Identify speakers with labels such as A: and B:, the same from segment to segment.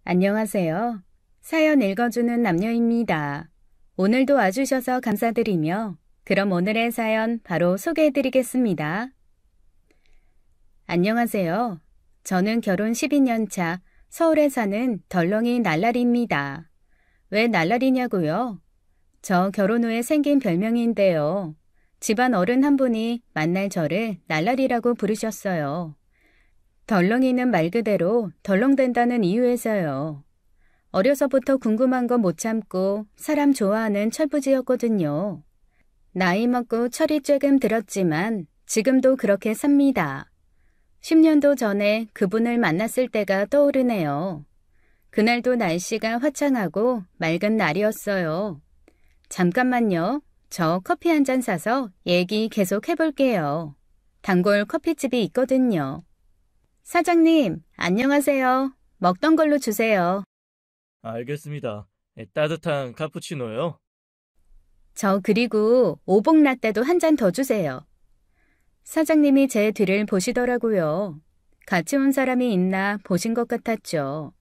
A: 안녕하세요. 사연 읽어주는 남녀입니다. 오늘도 와주셔서 감사드리며 그럼 오늘의 사연 바로 소개해드리겠습니다. 안녕하세요. 저는 결혼 12년 차 서울에 사는 덜렁이 날라리입니다. 왜 날라리냐고요? 저 결혼 후에 생긴 별명인데요. 집안 어른 한 분이 만날 저를 날라리라고 부르셨어요. 덜렁이는 말 그대로 덜렁댄다는 이유에서요. 어려서부터 궁금한 거 못 참고 사람 좋아하는 철부지였거든요. 나이 먹고 철이 조금 들었지만 지금도 그렇게 삽니다. 10년도 전에 그분을 만났을 때가 떠오르네요. 그날도 날씨가 화창하고 맑은 날이었어요. 잠깐만요. 저 커피 한 잔 사서 얘기 계속 해볼게요. 단골 커피집이 있거든요. 사장님, 안녕하세요. 먹던 걸로 주세요.
B: 알겠습니다. 따뜻한 카푸치노요?
A: 저 그리고 오복 라떼도 한 잔 더 주세요. 사장님이 제 뒤를 보시더라고요. 같이 온 사람이 있나 보신 것 같았죠.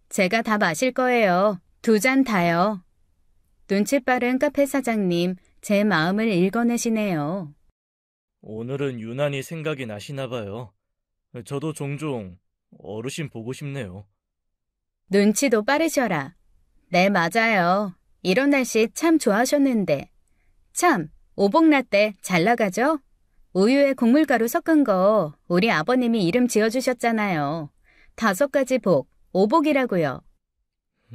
A: 제가 다 마실 거예요. 2잔 다요. 눈치 빠른 카페 사장님, 제 마음을 읽어내시네요.
B: 오늘은 유난히 생각이 나시나 봐요. 저도 종종 어르신 보고 싶네요.
A: 눈치도 빠르셔라. 네, 맞아요. 이런 날씨 참 좋아하셨는데. 참, 오복 라떼 잘 나가죠? 우유에 곡물가루 섞은 거 우리 아버님이 이름 지어주셨잖아요. 5가지 복, 오복이라고요.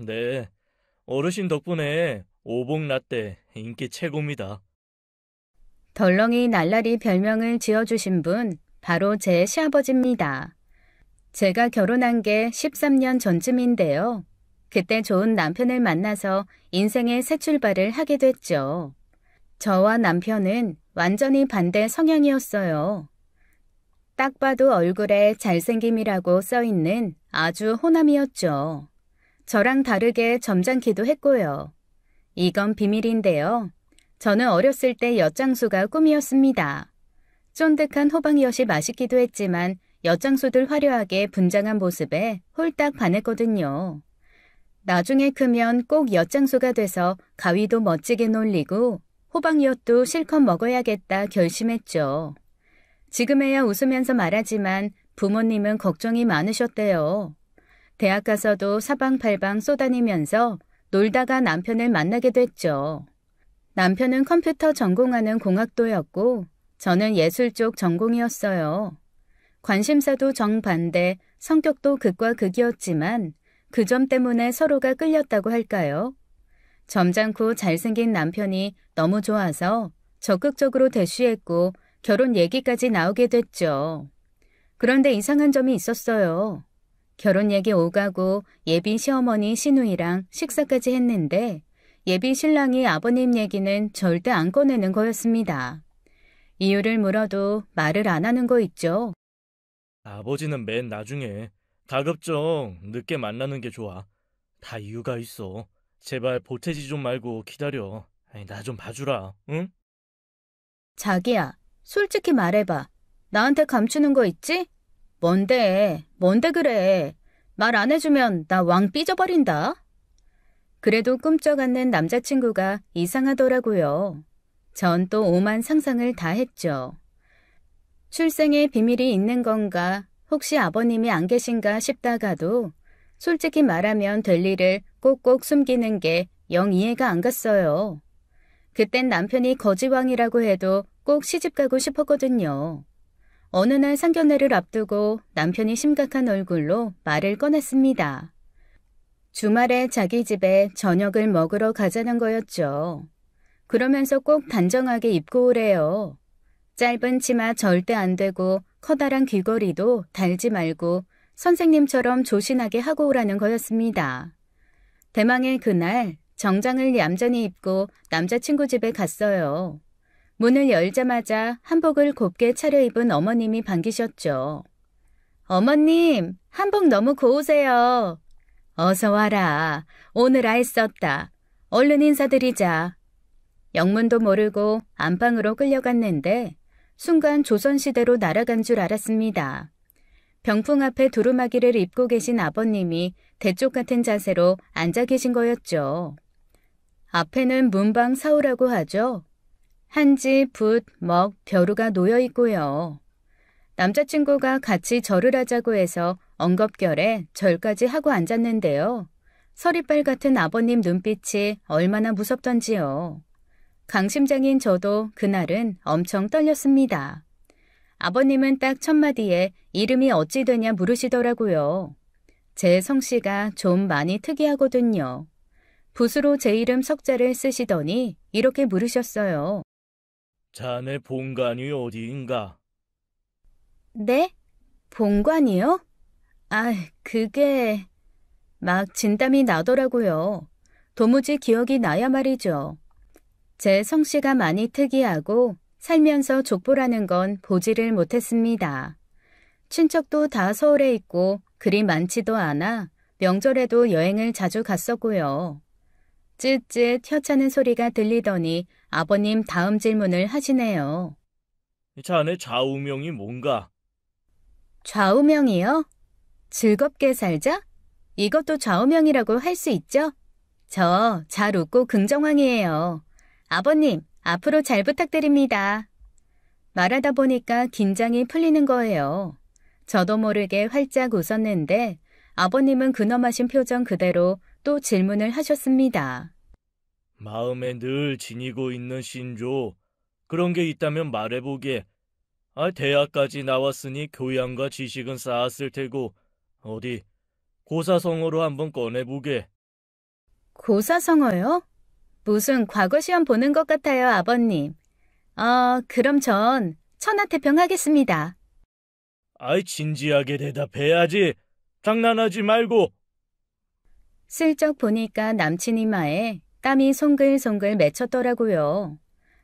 B: 네, 어르신 덕분에 오복 라떼 인기 최고입니다.
A: 덜렁이 날라리 별명을 지어주신 분 바로 제 시아버지입니다. 제가 결혼한 게 13년 전쯤인데요. 그때 좋은 남편을 만나서 인생의 새 출발을 하게 됐죠. 저와 남편은 완전히 반대 성향이었어요. 딱 봐도 얼굴에 잘생김이라고 써있는 아주 호남이었죠. 저랑 다르게 점잖기도 했고요. 이건 비밀인데요. 저는 어렸을 때 엿장수가 꿈이었습니다. 쫀득한 호박엿이 맛있기도 했지만 엿장수들 화려하게 분장한 모습에 홀딱 반했거든요. 나중에 크면 꼭 엿장수가 돼서 가위도 멋지게 놀리고 호박엿도 실컷 먹어야겠다 결심했죠. 지금에야 웃으면서 말하지만 부모님은 걱정이 많으셨대요. 대학 가서도 사방팔방 쏘다니면서 놀다가 남편을 만나게 됐죠. 남편은 컴퓨터 전공하는 공학도였고 저는 예술 쪽 전공이었어요. 관심사도 정반대, 성격도 극과 극이었지만 그 점 때문에 서로가 끌렸다고 할까요? 점잖고 잘생긴 남편이 너무 좋아서 적극적으로 대쉬했고 결혼 얘기까지 나오게 됐죠. 그런데 이상한 점이 있었어요. 결혼 얘기 오가고 예비 시어머니 시누이랑 식사까지 했는데 예비 신랑이 아버님 얘기는 절대 안 꺼내는 거였습니다. 이유를 물어도 말을 안 하는 거 있죠.
B: 아버지는 맨 나중에 가급적 늦게 만나는 게 좋아. 다 이유가 있어. 제발 보태지 좀 말고 기다려. 나 좀 봐주라, 응?
A: 자기야, 솔직히 말해봐. 나한테 감추는 거 있지? 뭔데 그래. 말 안 해주면 나 왕 삐져버린다. 그래도 꿈쩍 않는 남자친구가 이상하더라고요. 전 또 오만 상상을 다 했죠. 출생에 비밀이 있는 건가, 혹시 아버님이 안 계신가 싶다가도 솔직히 말하면 될 일을 꼭꼭 숨기는 게 영 이해가 안 갔어요. 그땐 남편이 거지왕이라고 해도 꼭 시집가고 싶었거든요. 어느 날 상견례를 앞두고 남편이 심각한 얼굴로 말을 꺼냈습니다. 주말에 자기 집에 저녁을 먹으러 가자는 거였죠. 그러면서 꼭 단정하게 입고 오래요. 짧은 치마 절대 안 되고 커다란 귀걸이도 달지 말고 선생님처럼 조신하게 하고 오라는 거였습니다. 대망의 그날 정장을 얌전히 입고 남자친구 집에 갔어요. 문을 열자마자 한복을 곱게 차려입은 어머님이 반기셨죠. 어머님, 한복 너무 고우세요. 어서 와라. 오늘 알 썼다. 얼른 인사드리자. 영문도 모르고 안방으로 끌려갔는데 순간 조선시대로 날아간 줄 알았습니다. 병풍 앞에 두루마기를 입고 계신 아버님이 대쪽 같은 자세로 앉아 계신 거였죠. 앞에는 문방 사우라고 하죠. 한지, 붓, 먹, 벼루가 놓여 있고요. 남자친구가 같이 절을 하자고 해서 엉겁결에 절까지 하고 앉았는데요. 서리빨 같은 아버님 눈빛이 얼마나 무섭던지요. 강심장인 저도 그날은 엄청 떨렸습니다. 아버님은 딱 첫 마디에 이름이 어찌 되냐 물으시더라고요. 제 성씨가 좀 많이 특이하거든요. 붓으로 제 이름 석자를 쓰시더니 이렇게 물으셨어요.
B: 자네 본관이 어디인가?
A: 네? 본관이요? 아, 그게... 막 진땀이 나더라고요. 도무지 기억이 나야 말이죠. 제 성씨가 많이 특이하고 살면서 족보라는 건 보지를 못했습니다. 친척도 다 서울에 있고 그리 많지도 않아 명절에도 여행을 자주 갔었고요. 쯧쯧 혀차는 소리가 들리더니 아버님 다음 질문을 하시네요.
B: 자네 좌우명이 뭔가?
A: 좌우명이요? 즐겁게 살자? 이것도 좌우명이라고 할 수 있죠? 저 잘 웃고 긍정왕이에요. 아버님, 앞으로 잘 부탁드립니다. 말하다 보니까 긴장이 풀리는 거예요. 저도 모르게 활짝 웃었는데 아버님은 근엄하신 표정 그대로 또 질문을 하셨습니다.
B: 마음에 늘 지니고 있는 신조, 그런 게 있다면 말해보게. 대학까지 나왔으니 교양과 지식은 쌓았을 테고 어디 고사성어로 한번 꺼내보게.
A: 고사성어요? 무슨 과거 시험 보는 것 같아요, 아버님. 그럼 전 천하태평 하겠습니다.
B: 진지하게 대답해야지. 장난하지 말고.
A: 슬쩍 보니까 남친 이마에 땀이 송글송글 맺혔더라고요.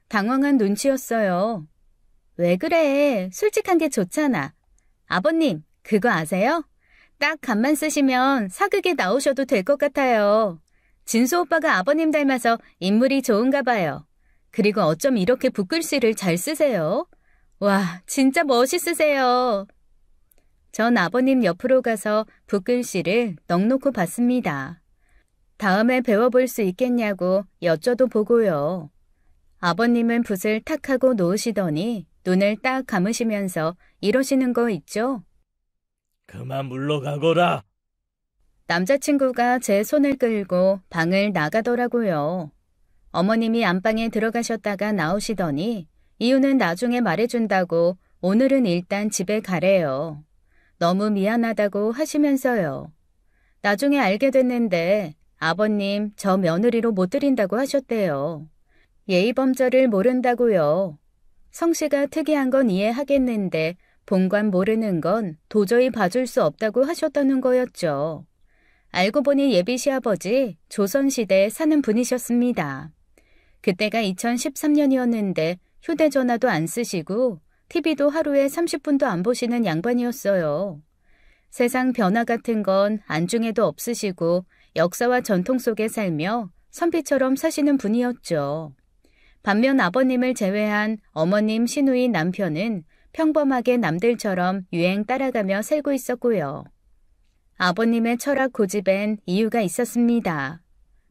A: 당황한 눈치였어요. 왜 그래? 솔직한 게 좋잖아. 아버님, 그거 아세요? 딱 간만 쓰시면 사극에 나오셔도 될 것 같아요. 진수 오빠가 아버님 닮아서 인물이 좋은가 봐요. 그리고 어쩜 이렇게 붓글씨를 잘 쓰세요? 와, 진짜 멋있으세요. 전 아버님 옆으로 가서 붓글씨를 넋놓고 봤습니다. 다음에 배워볼 수 있겠냐고 여쭤도 보고요. 아버님은 붓을 탁 하고 놓으시더니 눈을 딱 감으시면서 이러시는 거 있죠?
B: 그만 물러가거라.
A: 남자친구가 제 손을 끌고 방을 나가더라고요. 어머님이 안방에 들어가셨다가 나오시더니 이유는 나중에 말해준다고 오늘은 일단 집에 가래요. 너무 미안하다고 하시면서요. 나중에 알게 됐는데 아버님 저 며느리로 못 드린다고 하셨대요. 예의범절을 모른다고요. 성씨가 특이한 건 이해하겠는데 본관 모르는 건 도저히 봐줄 수 없다고 하셨다는 거였죠. 알고 보니 예비 시아버지 조선시대에 사는 분이셨습니다. 그때가 2013년이었는데 휴대전화도 안 쓰시고 TV도 하루에 30분도 안 보시는 양반이었어요. 세상 변화 같은 건 안중에도 없으시고 역사와 전통 속에 살며 선비처럼 사시는 분이었죠. 반면 아버님을 제외한 어머님 시누이 남편은 평범하게 남들처럼 유행 따라가며 살고 있었고요. 아버님의 철학 고집엔 이유가 있었습니다.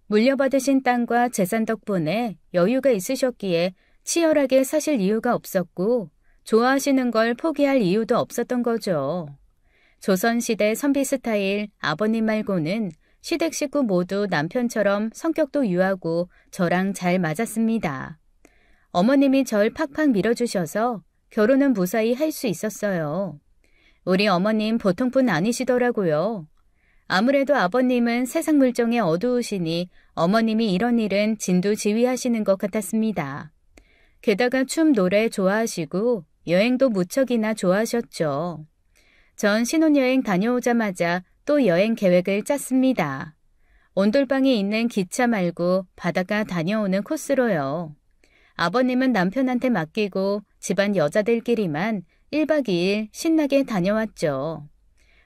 A: 물려받으신 땅과 재산 덕분에 여유가 있으셨기에 치열하게 사실 이유가 없었고 좋아하시는 걸 포기할 이유도 없었던 거죠. 조선시대 선비 스타일 아버님 말고는 시댁 식구 모두 남편처럼 성격도 유하고 저랑 잘 맞았습니다. 어머님이 절 팍팍 밀어주셔서 결혼은 무사히 할 수 있었어요. 우리 어머님 보통 분 아니시더라고요. 아무래도 아버님은 세상 물정에 어두우시니 어머님이 이런 일은 진두지휘하시는 것 같았습니다. 게다가 춤 노래 좋아하시고 여행도 무척이나 좋아하셨죠. 전 신혼여행 다녀오자마자 또 여행 계획을 짰습니다. 온돌방에 있는 기차 말고 바닷가 다녀오는 코스로요. 아버님은 남편한테 맡기고 집안 여자들끼리만 1박 2일 신나게 다녀왔죠.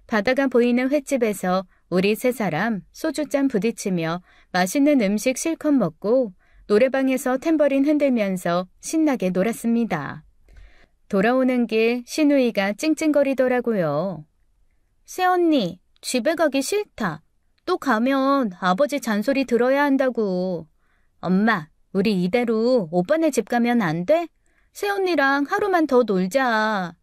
A: 바다가 보이는 횟집에서 우리 세 사람 소주잔 부딪히며 맛있는 음식 실컷 먹고 노래방에서 탬버린 흔들면서 신나게 놀았습니다. 돌아오는 길 시누이가 찡찡거리더라고요. 새언니, 집에 가기 싫다. 또 가면 아버지 잔소리 들어야 한다고. 엄마, 우리 이대로 오빠네 집 가면 안 돼? 새언니랑 하루만 더 놀자.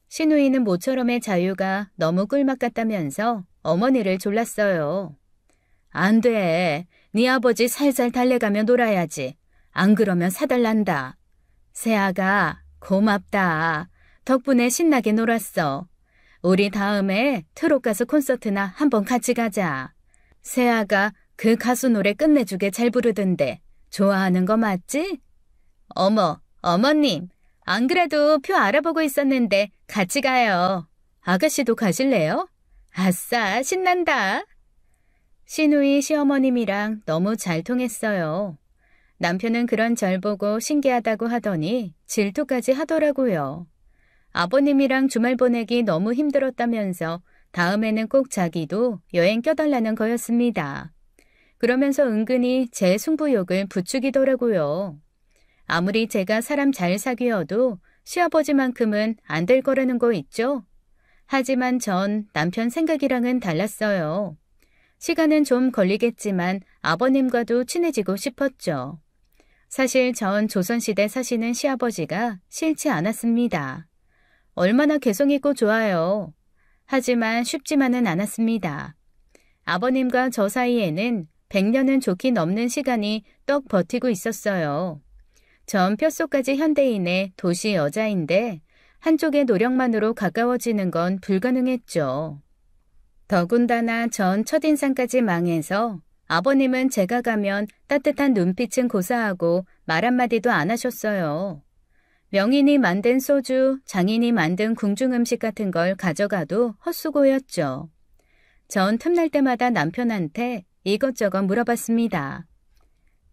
A: 시누이는 모처럼의 자유가 너무 꿀맛 같다면서 어머니를 졸랐어요. 안 돼. 네 아버지 살살 달래가며 놀아야지. 안 그러면 사달란다. 새아가 고맙다. 덕분에 신나게 놀았어. 우리 다음에 트롯 가수 콘서트나 한번 같이 가자. 새아가 그 가수 노래 끝내주게 잘 부르던데 좋아하는 거 맞지? 어머, 어머님. 안 그래도 표 알아보고 있었는데 같이 가요. 아가씨도 가실래요? 아싸, 신난다. 시누이 시어머님이랑 너무 잘 통했어요. 남편은 그런 절 보고 신기하다고 하더니 질투까지 하더라고요. 아버님이랑 주말 보내기 너무 힘들었다면서 다음에는 꼭 자기도 여행 껴달라는 거였습니다. 그러면서 은근히 제 승부욕을 부추기더라고요. 아무리 제가 사람 잘 사귀어도 시아버지만큼은 안 될 거라는 거 있죠? 하지만 전 남편 생각이랑은 달랐어요. 시간은 좀 걸리겠지만 아버님과도 친해지고 싶었죠. 사실 전 조선시대 사시는 시아버지가 싫지 않았습니다. 얼마나 개성있고 좋아요. 하지만 쉽지만은 않았습니다. 아버님과 저 사이에는 100년은 좋게 넘는 시간이 떡 버티고 있었어요. 전 뼛속까지 현대인의 도시 여자인데 한쪽의 노력만으로 가까워지는 건 불가능했죠. 더군다나 전 첫인상까지 망해서 아버님은 제가 가면 따뜻한 눈빛은 고사하고 말 한마디도 안 하셨어요. 명인이 만든 소주, 장인이 만든 궁중음식 같은 걸 가져가도 헛수고였죠. 전 틈날 때마다 남편한테 이것저것 물어봤습니다.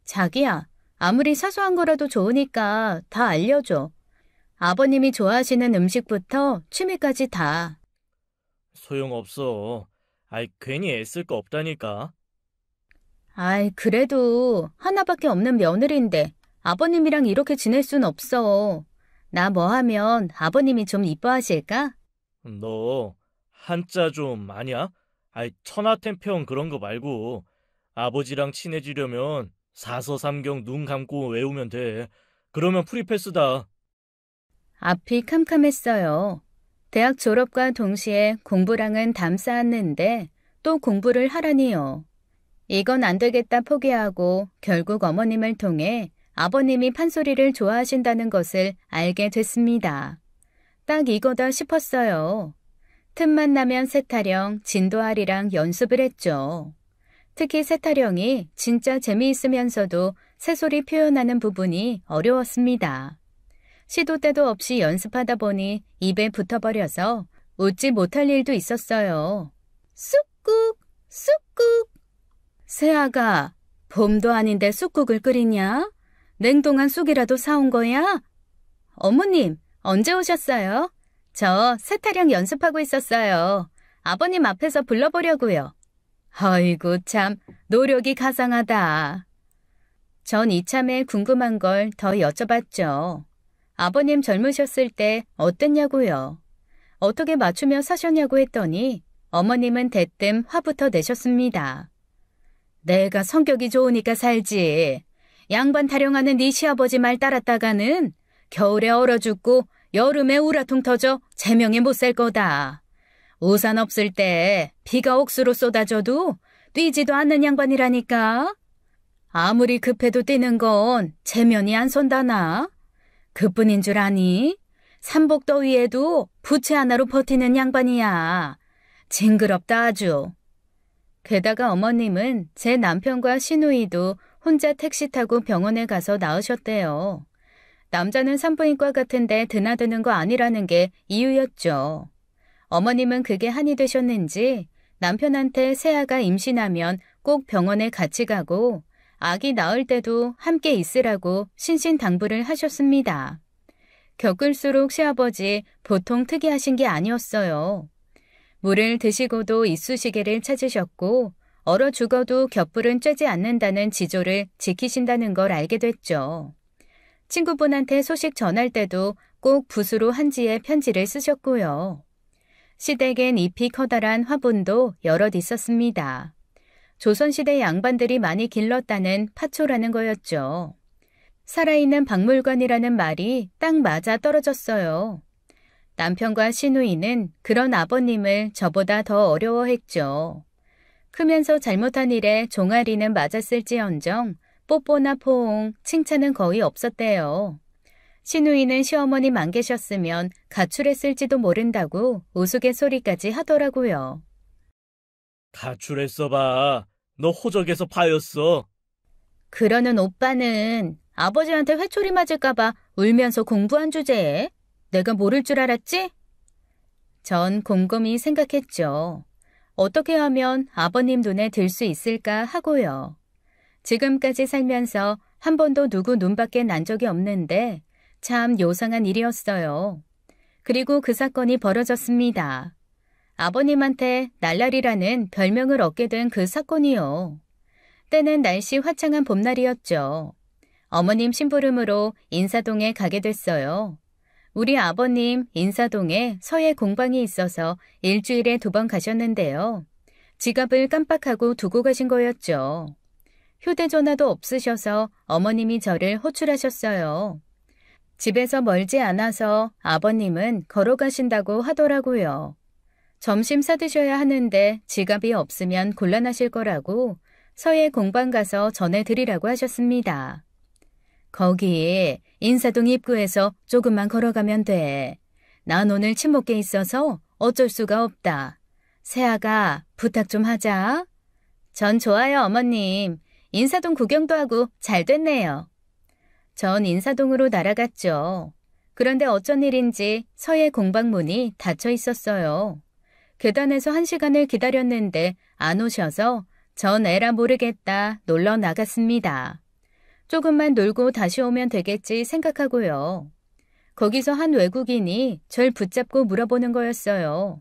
A: 자기야, 아무리 사소한 거라도 좋으니까 다 알려줘. 아버님이 좋아하시는 음식부터 취미까지 다.
B: 소용없어. 아이, 괜히 애쓸 거 없다니까.
A: 아이, 그래도 하나밖에 없는 며느리인데 아버님이랑 이렇게 지낼 순 없어. 나 뭐 하면 아버님이 좀 이뻐하실까?
B: 너 한자 좀 아냐? 아이, 천하템평 그런 거 말고 아버지랑 친해지려면 사서삼경 눈 감고 외우면 돼. 그러면 프리패스다.
A: 앞이 캄캄했어요. 대학 졸업과 동시에 공부랑은 담쌓았는데 또 공부를 하라니요. 이건 안 되겠다 포기하고 결국 어머님을 통해 아버님이 판소리를 좋아하신다는 것을 알게 됐습니다. 딱 이거다 싶었어요. 틈만 나면 세타령, 진도아리랑 연습을 했죠. 특히 세타령이 진짜 재미있으면서도 새소리 표현하는 부분이 어려웠습니다. 시도 때도 없이 연습하다 보니 입에 붙어버려서 웃지 못할 일도 있었어요. 쑥국, 쑥국. 새아가, 봄도 아닌데 쑥국을 끓이냐? 냉동한 쑥이라도 사온 거야? 어머님, 언제 오셨어요? 저 세타령 연습하고 있었어요. 아버님 앞에서 불러보려고요. 아이고 참, 노력이 가상하다. 전 이참에 궁금한 걸 더 여쭤봤죠. 아버님 젊으셨을 때 어땠냐고요. 어떻게 맞추며 사셨냐고 했더니 어머님은 대뜸 화부터 내셨습니다. 내가 성격이 좋으니까 살지. 양반 타령하는 네 시아버지 말 따랐다가는 겨울에 얼어 죽고 여름에 우라통 터져 제명에 못 살 거다. 우산 없을 때 비가 옥수로 쏟아져도 뛰지도 않는 양반이라니까. 아무리 급해도 뛰는 건 제면이 안 선다나. 그뿐인 줄 아니? 삼복더위에도 부채 하나로 버티는 양반이야. 징그럽다 아주. 게다가 어머님은 제 남편과 시누이도 혼자 택시 타고 병원에 가서 나으셨대요. 남자는 산부인과 같은데 드나드는 거 아니라는 게 이유였죠. 어머님은 그게 한이 되셨는지 남편한테 새아가 임신하면 꼭 병원에 같이 가고 아기 낳을 때도 함께 있으라고 신신당부를 하셨습니다. 겪을수록 시아버지 보통 특이하신 게 아니었어요. 물을 드시고도 이쑤시개를 찾으셨고 얼어 죽어도 겹불은 쬐지 않는다는 지조를 지키신다는 걸 알게 됐죠. 친구분한테 소식 전할 때도 꼭 붓으로 한지에 편지를 쓰셨고요. 시댁엔 잎이 커다란 화분도 여럿 있었습니다. 조선시대 양반들이 많이 길렀다는 파초라는 거였죠. 살아있는 박물관이라는 말이 딱 맞아 떨어졌어요. 남편과 시누이는 그런 아버님을 저보다 더 어려워했죠. 크면서 잘못한 일에 종아리는 맞았을지언정 뽀뽀나 포옹, 칭찬은 거의 없었대요. 시누이는 시어머님 안 계셨으면 가출했을지도 모른다고 우스갯소리까지 하더라고요.
B: 가출했어 봐. 너 호적에서 파였어.
A: 그러는 오빠는 아버지한테 회초리 맞을까봐 울면서 공부한 주제에 내가 모를 줄 알았지? 전 곰곰이 생각했죠. 어떻게 하면 아버님 눈에 들 수 있을까 하고요. 지금까지 살면서 한 번도 누구 눈밖에 난 적이 없는데 참 요상한 일이었어요. 그리고 그 사건이 벌어졌습니다. 아버님한테 날라리라는 별명을 얻게 된 그 사건이요. 때는 날씨 화창한 봄날이었죠. 어머님 심부름으로 인사동에 가게 됐어요. 우리 아버님 인사동에 서예 공방이 있어서 일주일에 2번 가셨는데요. 지갑을 깜빡하고 두고 가신 거였죠. 휴대전화도 없으셔서 어머님이 저를 호출하셨어요. 집에서 멀지 않아서 아버님은 걸어가신다고 하더라고요. 점심 사드셔야 하는데 지갑이 없으면 곤란하실 거라고 서예 공방 가서 전해드리라고 하셨습니다. 거기 인사동 입구에서 조금만 걸어가면 돼. 난 오늘 친목계 있어서 어쩔 수가 없다. 세아가 부탁 좀 하자. 전 좋아요, 어머님. 인사동 구경도 하고 잘 됐네요. 전 인사동으로 날아갔죠. 그런데 어쩐 일인지 서예 공방문이 닫혀 있었어요. 계단에서 1시간을 기다렸는데 안 오셔서 전 에라 모르겠다 놀러 나갔습니다. 조금만 놀고 다시 오면 되겠지 생각하고요. 거기서 한 외국인이 절 붙잡고 물어보는 거였어요.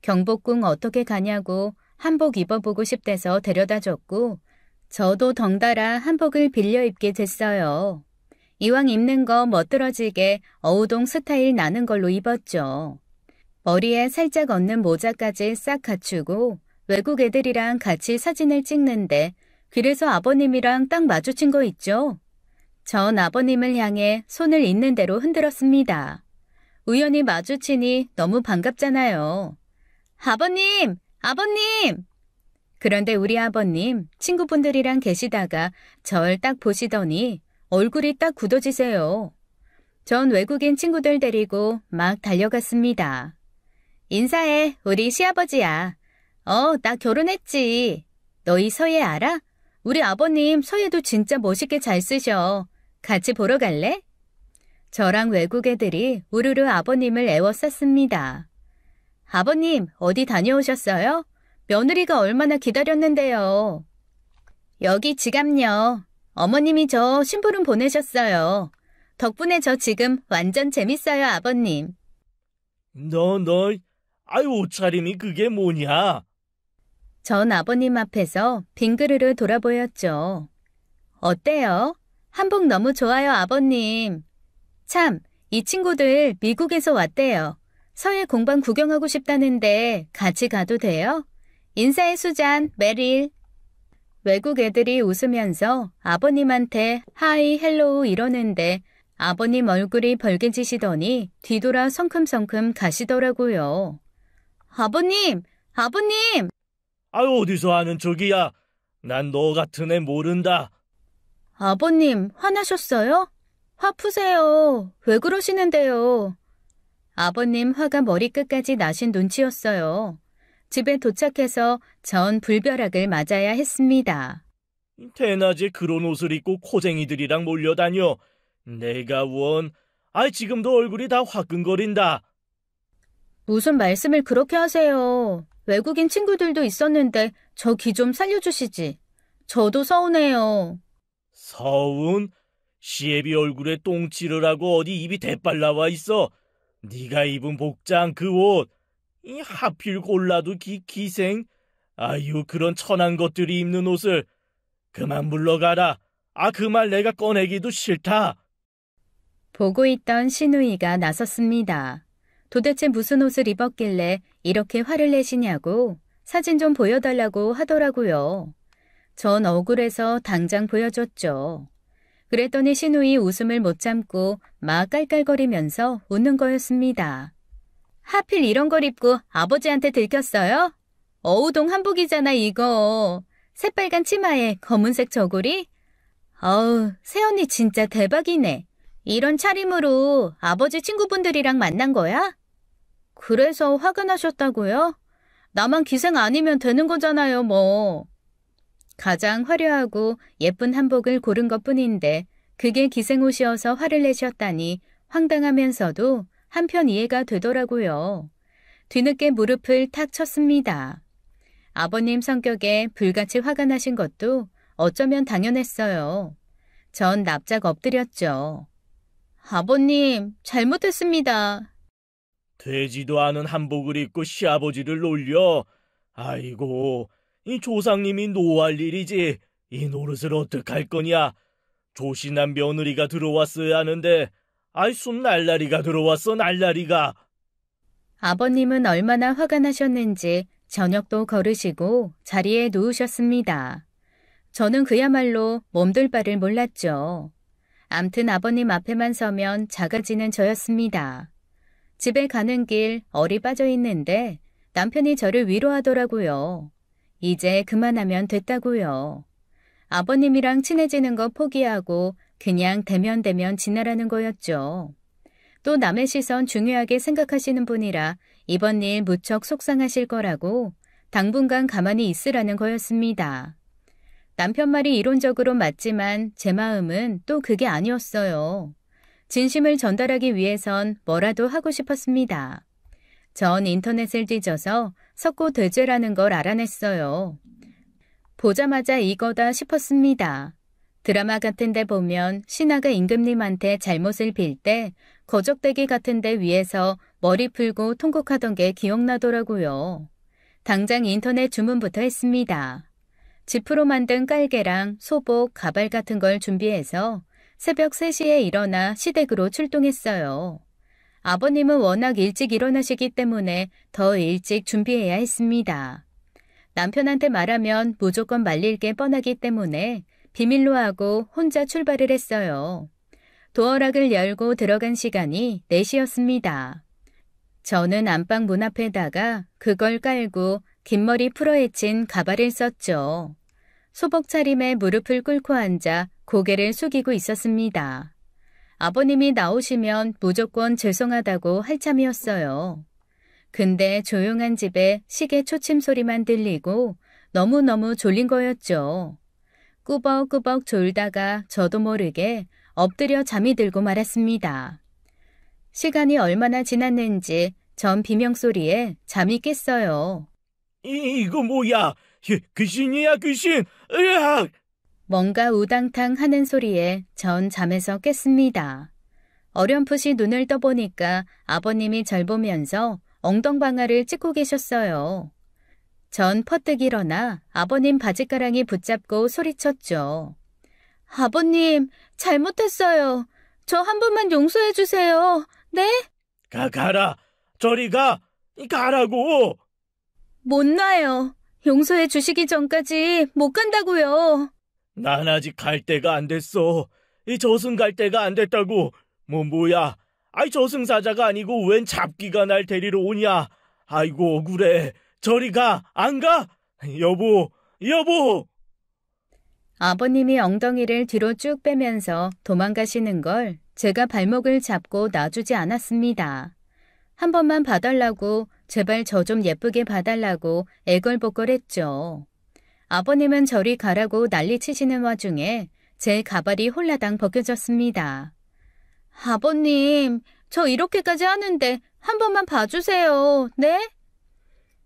A: 경복궁 어떻게 가냐고 한복 입어보고 싶대서 데려다 줬고 저도 덩달아 한복을 빌려 입게 됐어요. 이왕 입는 거 멋들어지게 어우동 스타일 나는 걸로 입었죠. 머리에 살짝 얹는 모자까지 싹 갖추고 외국 애들이랑 같이 사진을 찍는데 그래서 아버님이랑 딱 마주친 거 있죠? 전 아버님을 향해 손을 있는 대로 흔들었습니다. 우연히 마주치니 너무 반갑잖아요. 아버님! 아버님! 그런데 우리 아버님 친구분들이랑 계시다가 절 딱 보시더니 얼굴이 딱 굳어지세요. 전 외국인 친구들 데리고 막 달려갔습니다. 인사해, 우리 시아버지야. 나 결혼했지. 너희 서예 알아? 우리 아버님 서예도 진짜 멋있게 잘 쓰셔. 같이 보러 갈래? 저랑 외국 애들이 우르르 아버님을 애워쌌습니다. 아버님, 어디 다녀오셨어요? 며느리가 얼마나 기다렸는데요. 여기 지갑요. 어머님이 저 심부름 보내셨어요. 덕분에 저 지금 완전 재밌어요, 아버님.
B: 아유, 옷차림이 그게 뭐냐?
A: 전 아버님 앞에서 빙그르르 돌아보였죠. 어때요? 한복 너무 좋아요, 아버님. 참, 이 친구들 미국에서 왔대요. 서예 공방 구경하고 싶다는데 같이 가도 돼요? 인사해, 수잔, 메릴. 외국 애들이 웃으면서 아버님한테 하이, 헬로우 이러는데 아버님 얼굴이 벌개지시더니 뒤돌아 성큼성큼 가시더라고요. 아버님! 아버님!
B: 아유, 어디서 아는 척이야? 난 너 같은 애 모른다.
A: 아버님, 화나셨어요? 화 푸세요. 왜 그러시는데요? 아버님 화가 머리끝까지 나신 눈치였어요. 집에 도착해서 전 불벼락을 맞아야 했습니다.
B: 대낮에 그런 옷을 입고 코쟁이들이랑 몰려다녀. 내가 지금도 얼굴이 다 화끈거린다.
A: 무슨 말씀을 그렇게 하세요. 외국인 친구들도 있었는데 저 기 좀 살려주시지. 저도 서운해요.
B: 서운? 시애비 얼굴에 똥칠을 하고 어디 입이 대빨 나와 있어. 네가 입은 복장 그 옷. 하필 골라도 기생. 아유, 그런 천한 것들이 입는 옷을. 그만 물러가라. 그 말 내가 꺼내기도 싫다.
A: 보고 있던 시누이가 나섰습니다. 도대체 무슨 옷을 입었길래 이렇게 화를 내시냐고 사진 좀 보여달라고 하더라고요. 전 억울해서 당장 보여줬죠. 그랬더니 신우이 웃음을 못 참고 막 깔깔거리면서 웃는 거였습니다. 하필 이런 걸 입고 아버지한테 들켰어요? 어우동 한복이잖아 이거. 새빨간 치마에 검은색 저고리? 어우, 새언니 진짜 대박이네. 이런 차림으로 아버지 친구분들이랑 만난 거야? 그래서 화가 나셨다고요? 나만 기생 아니면 되는 거잖아요, 뭐. 가장 화려하고 예쁜 한복을 고른 것뿐인데 그게 기생옷이어서 화를 내셨다니 황당하면서도 한편 이해가 되더라고요. 뒤늦게 무릎을 탁 쳤습니다. 아버님 성격에 불같이 화가 나신 것도 어쩌면 당연했어요. 전 납작 엎드렸죠. 아버님, 잘못했습니다.
B: 되지도 않은 한복을 입고 시아버지를 놀려. 아이고, 이 조상님이 노할 일이지. 이 노릇을 어떡할 거냐. 조신한 며느리가 들어왔어야 하는데 아이 순 날라리가 들어왔어 날라리가.
A: 아버님은 얼마나 화가 나셨는지 저녁도 거르시고 자리에 누우셨습니다. 저는 그야말로 몸둘 바를 몰랐죠. 암튼 아버님 앞에만 서면 작아지는 저였습니다. 집에 가는 길 얼이 빠져 있는데 남편이 저를 위로하더라고요. 이제 그만하면 됐다고요. 아버님이랑 친해지는 거 포기하고 그냥 대면대면 지내라는 거였죠. 또 남의 시선 중요하게 생각하시는 분이라 이번 일 무척 속상하실 거라고 당분간 가만히 있으라는 거였습니다. 남편 말이 이론적으로 맞지만 제 마음은 또 그게 아니었어요. 진심을 전달하기 위해선 뭐라도 하고 싶었습니다. 전 인터넷을 뒤져서 석고대죄라는 걸 알아냈어요. 보자마자 이거다 싶었습니다. 드라마 같은 데 보면 신하가 임금님한테 잘못을 빌 때 거적대기 같은 데 위에서 머리 풀고 통곡하던 게 기억나더라고요. 당장 인터넷 주문부터 했습니다. 지프로 만든 깔개랑 소복, 가발 같은 걸 준비해서 새벽 3시에 일어나 시댁으로 출동했어요. 아버님은 워낙 일찍 일어나시기 때문에 더 일찍 준비해야 했습니다. 남편한테 말하면 무조건 말릴 게 뻔하기 때문에 비밀로 하고 혼자 출발을 했어요. 도어락을 열고 들어간 시간이 4시였습니다. 저는 안방 문 앞에다가 그걸 깔고 긴 머리 풀어헤친 가발을 썼죠. 소복 차림에 무릎을 꿇고 앉아 고개를 숙이고 있었습니다. 아버님이 나오시면 무조건 죄송하다고 할 참이었어요. 근데 조용한 집에 시계 초침 소리만 들리고 너무너무 졸린 거였죠. 꾸벅꾸벅 졸다가 저도 모르게 엎드려 잠이 들고 말았습니다. 시간이 얼마나 지났는지 전 비명소리에 잠이 깼어요.
B: 이거 뭐야? 귀신이야 귀신! 으악!
A: 뭔가 우당탕 하는 소리에 전 잠에서 깼습니다. 어렴풋이 눈을 떠보니까 아버님이 절 보면서 엉덩방아를 찍고 계셨어요. 전 퍼뜩 일어나 아버님 바지가랑이 붙잡고 소리쳤죠. 아버님, 잘못했어요. 저 한 번만 용서해 주세요. 네?
B: 가라. 저리 가. 가라고.
A: 못 놔요. 용서해 주시기 전까지 못 간다고요.
B: 난 아직 갈 때가 안 됐어. 이 저승 갈 때가 안 됐다고. 뭐야. 아이 저승사자가 아니고 웬 잡기가 날 데리러 오냐. 아이고 억울해. 저리 가. 안 가? 여보.
A: 아버님이 엉덩이를 뒤로 쭉 빼면서 도망가시는 걸 제가 발목을 잡고 놔주지 않았습니다. 한 번만 봐달라고, 제발 저 좀 예쁘게 봐달라고 애걸복걸했죠. 아버님은 저리 가라고 난리치시는 와중에 제 가발이 홀라당 벗겨졌습니다. 아버님, 저 이렇게까지 하는데 한 번만 봐주세요. 네?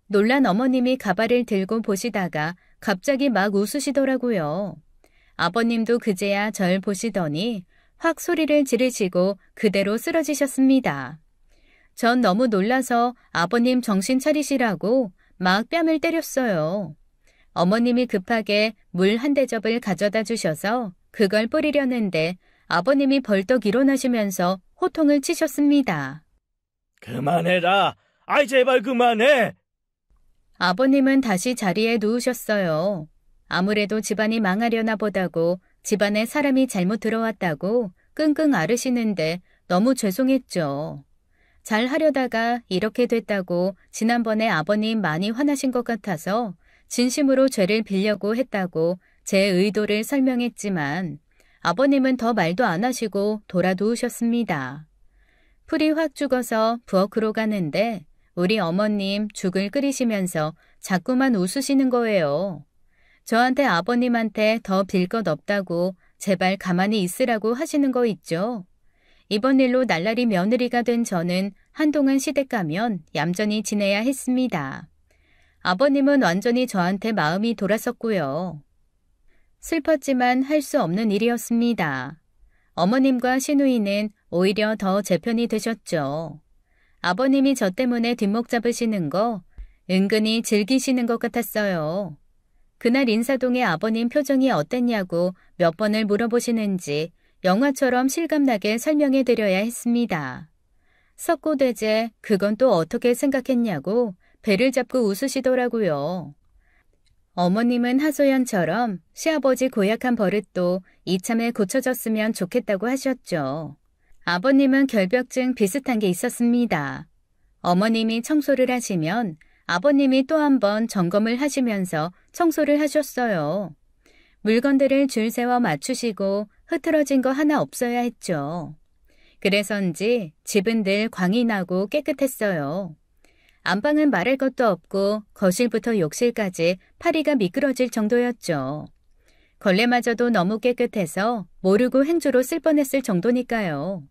A: 놀란 어머님이 가발을 들고 보시다가 갑자기 막 웃으시더라고요. 아버님도 그제야 절 보시더니 확 소리를 지르시고 그대로 쓰러지셨습니다. 전 너무 놀라서 아버님 정신 차리시라고 막 뺨을 때렸어요. 어머님이 급하게 물 한 대접을 가져다 주셔서 그걸 뿌리려는데 아버님이 벌떡 일어나시면서 호통을 치셨습니다.
B: 그만해라. 아이, 제발 그만해.
A: 아버님은 다시 자리에 누우셨어요. 아무래도 집안이 망하려나 보다고 집안에 사람이 잘못 들어왔다고 끙끙 앓으시는데 너무 죄송했죠. 잘 하려다가 이렇게 됐다고 지난번에 아버님 많이 화나신 것 같아서 진심으로 죄를 빌려고 했다고 제 의도를 설명했지만 아버님은 더 말도 안 하시고 돌아 누우셨습니다. 풀이 확 죽어서 부엌으로 가는데 우리 어머님 죽을 끓이시면서 자꾸만 웃으시는 거예요. 저한테 아버님한테 더 빌 것 없다고 제발 가만히 있으라고 하시는 거 있죠. 이번 일로 날라리 며느리가 된 저는 한동안 시댁 가면 얌전히 지내야 했습니다. 아버님은 완전히 저한테 마음이 돌아섰고요. 슬펐지만 할 수 없는 일이었습니다. 어머님과 시누이는 오히려 더 제 편이 되셨죠. 아버님이 저 때문에 뒷목 잡으시는 거 은근히 즐기시는 것 같았어요. 그날 인사동의 아버님 표정이 어땠냐고 몇 번을 물어보시는지 영화처럼 실감나게 설명해 드려야 했습니다. 석고대제 그건 또 어떻게 생각했냐고 배를 잡고 웃으시더라고요. 어머님은 하소연처럼 시아버지 고약한 버릇도 이참에 고쳐졌으면 좋겠다고 하셨죠. 아버님은 결벽증 비슷한 게 있었습니다. 어머님이 청소를 하시면 아버님이 또 한 번 점검을 하시면서 청소를 하셨어요. 물건들을 줄 세워 맞추시고 흐트러진 거 하나 없어야 했죠. 그래서인지 집은 늘 광이 나고 깨끗했어요. 안방은 말할 것도 없고 거실부터 욕실까지 파리가 미끄러질 정도였죠. 걸레마저도 너무 깨끗해서 모르고 행주로 쓸 뻔했을 정도니까요.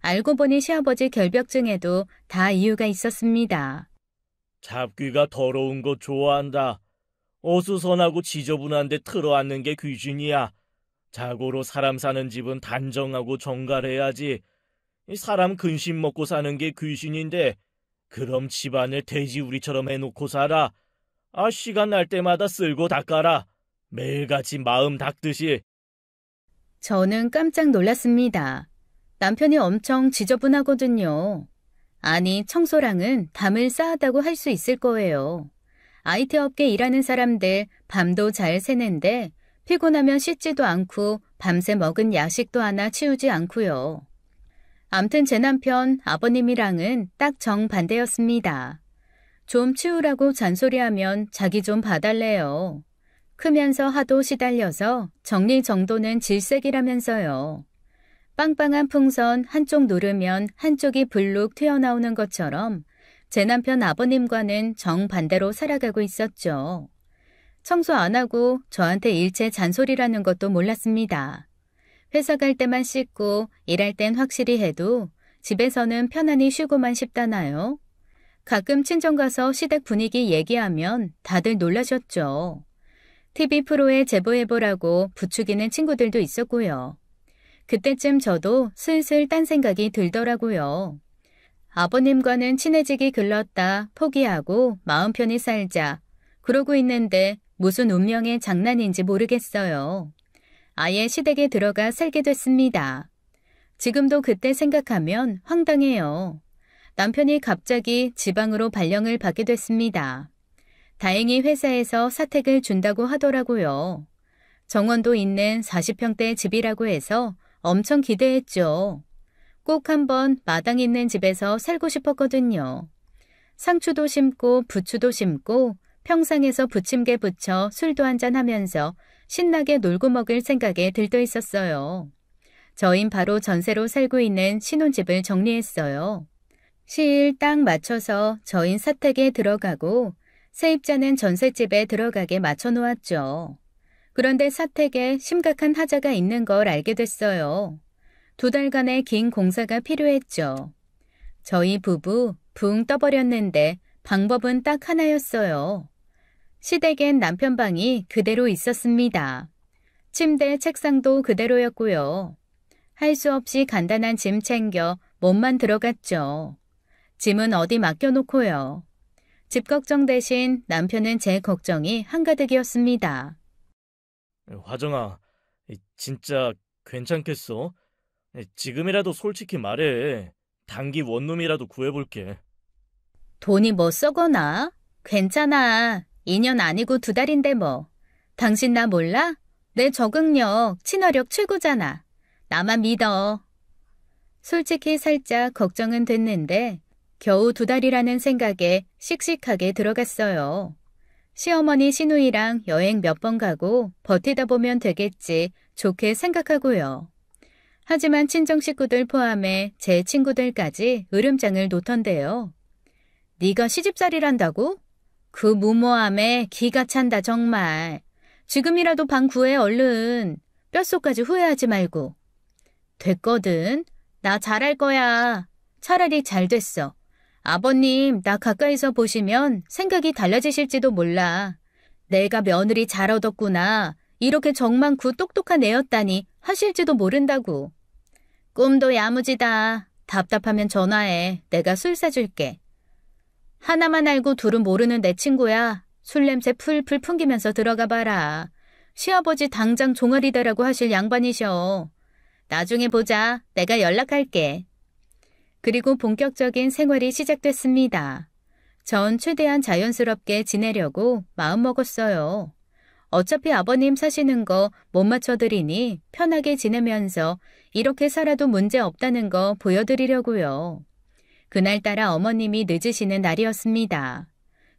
A: 알고 보니 시아버지 결벽증에도 다 이유가 있었습니다.
B: 잡귀가 더러운 거 좋아한다. 어수선하고 지저분한 데 틀어앉는 게 귀신이야. 자고로 사람 사는 집은 단정하고 정갈해야지. 사람 근심 먹고 사는 게 귀신인데 그럼 집안을 돼지우리처럼 해놓고 살아. 시간 날 때마다 쓸고 닦아라. 매일같이 마음 닦듯이.
A: 저는 깜짝 놀랐습니다. 남편이 엄청 지저분하거든요. 아니, 청소랑은 담을 쌓았다고 할 수 있을 거예요. IT 업계 일하는 사람들 밤도 잘 새는데 피곤하면 씻지도 않고 밤새 먹은 야식도 하나 치우지 않고요. 암튼 제 남편 아버님이랑은 딱 정반대였습니다. 좀 치우라고 잔소리하면 자기 좀 봐달래요. 크면서 하도 시달려서 정리정돈은 질색이라면서요. 빵빵한 풍선 한쪽 누르면 한쪽이 불룩 튀어나오는 것처럼 제 남편 아버님과는 정반대로 살아가고 있었죠. 청소 안 하고 저한테 일체 잔소리라는 것도 몰랐습니다. 회사 갈 때만 씻고 일할 땐 확실히 해도 집에서는 편안히 쉬고만 싶다나요? 가끔 친정 가서 시댁 분위기 얘기하면 다들 놀라셨죠. TV 프로에 제보해보라고 부추기는 친구들도 있었고요. 그때쯤 저도 슬슬 딴 생각이 들더라고요. 아버님과는 친해지기 글렀다 포기하고 마음 편히 살자. 그러고 있는데 무슨 운명의 장난인지 모르겠어요. 아예 시댁에 들어가 살게 됐습니다. 지금도 그때 생각하면 황당해요. 남편이 갑자기 지방으로 발령을 받게 됐습니다. 다행히 회사에서 사택을 준다고 하더라고요. 정원도 있는 40평대 집이라고 해서 엄청 기대했죠. 꼭 한번 마당 있는 집에서 살고 싶었거든요. 상추도 심고 부추도 심고 평상에서 부침개 부쳐 술도 한잔하면서 신나게 놀고 먹을 생각에 들떠 있었어요. 저흰 바로 전세로 살고 있는 신혼집을 정리했어요. 시일 딱 맞춰서 저흰 사택에 들어가고 세입자는 전셋집에 들어가게 맞춰놓았죠. 그런데 사택에 심각한 하자가 있는 걸 알게 됐어요. 2달간의 긴 공사가 필요했죠. 저희 부부 붕 떠버렸는데 방법은 딱 하나였어요. 시댁엔 남편 방이 그대로 있었습니다. 침대, 책상도 그대로였고요. 할 수 없이 간단한 짐 챙겨 몸만 들어갔죠. 짐은 어디 맡겨놓고요. 집 걱정 대신 남편은 제 걱정이 한가득이었습니다.
B: 화정아, 진짜 괜찮겠어? 지금이라도 솔직히 말해. 단기 원룸이라도 구해볼게.
A: 돈이 뭐 썩어나? 괜찮아. 2년 아니고 2달인데 뭐. 당신 나 몰라? 내 적응력, 친화력 최고잖아. 나만 믿어. 솔직히 살짝 걱정은 됐는데 겨우 2달이라는 생각에 씩씩하게 들어갔어요. 시어머니 시누이랑 여행 몇 번 가고 버티다 보면 되겠지 좋게 생각하고요. 하지만 친정 식구들 포함해 제 친구들까지 으름장을 놓던데요. 네가 시집살이란다고? 그 무모함에 기가 찬다 정말. 지금이라도 방 구해 얼른. 뼛속까지 후회하지 말고. 됐거든. 나 잘할 거야. 차라리 잘 됐어. 아버님 나 가까이서 보시면 생각이 달라지실지도 몰라. 내가 며느리 잘 얻었구나. 이렇게 정 많고 똑똑한 애였다니 하실지도 모른다고. 꿈도 야무지다. 답답하면 전화해. 내가 술 사줄게. 하나만 알고 둘은 모르는 내 친구야. 술 냄새 풀풀 풍기면서 들어가 봐라. 시아버지 당장 종아리 되라고 하실 양반이셔. 나중에 보자. 내가 연락할게. 그리고 본격적인 생활이 시작됐습니다. 전 최대한 자연스럽게 지내려고 마음먹었어요. 어차피 아버님 사시는 거 못 맞춰드리니 편하게 지내면서 이렇게 살아도 문제 없다는 거 보여드리려고요. 그날따라 어머님이 늦으시는 날이었습니다.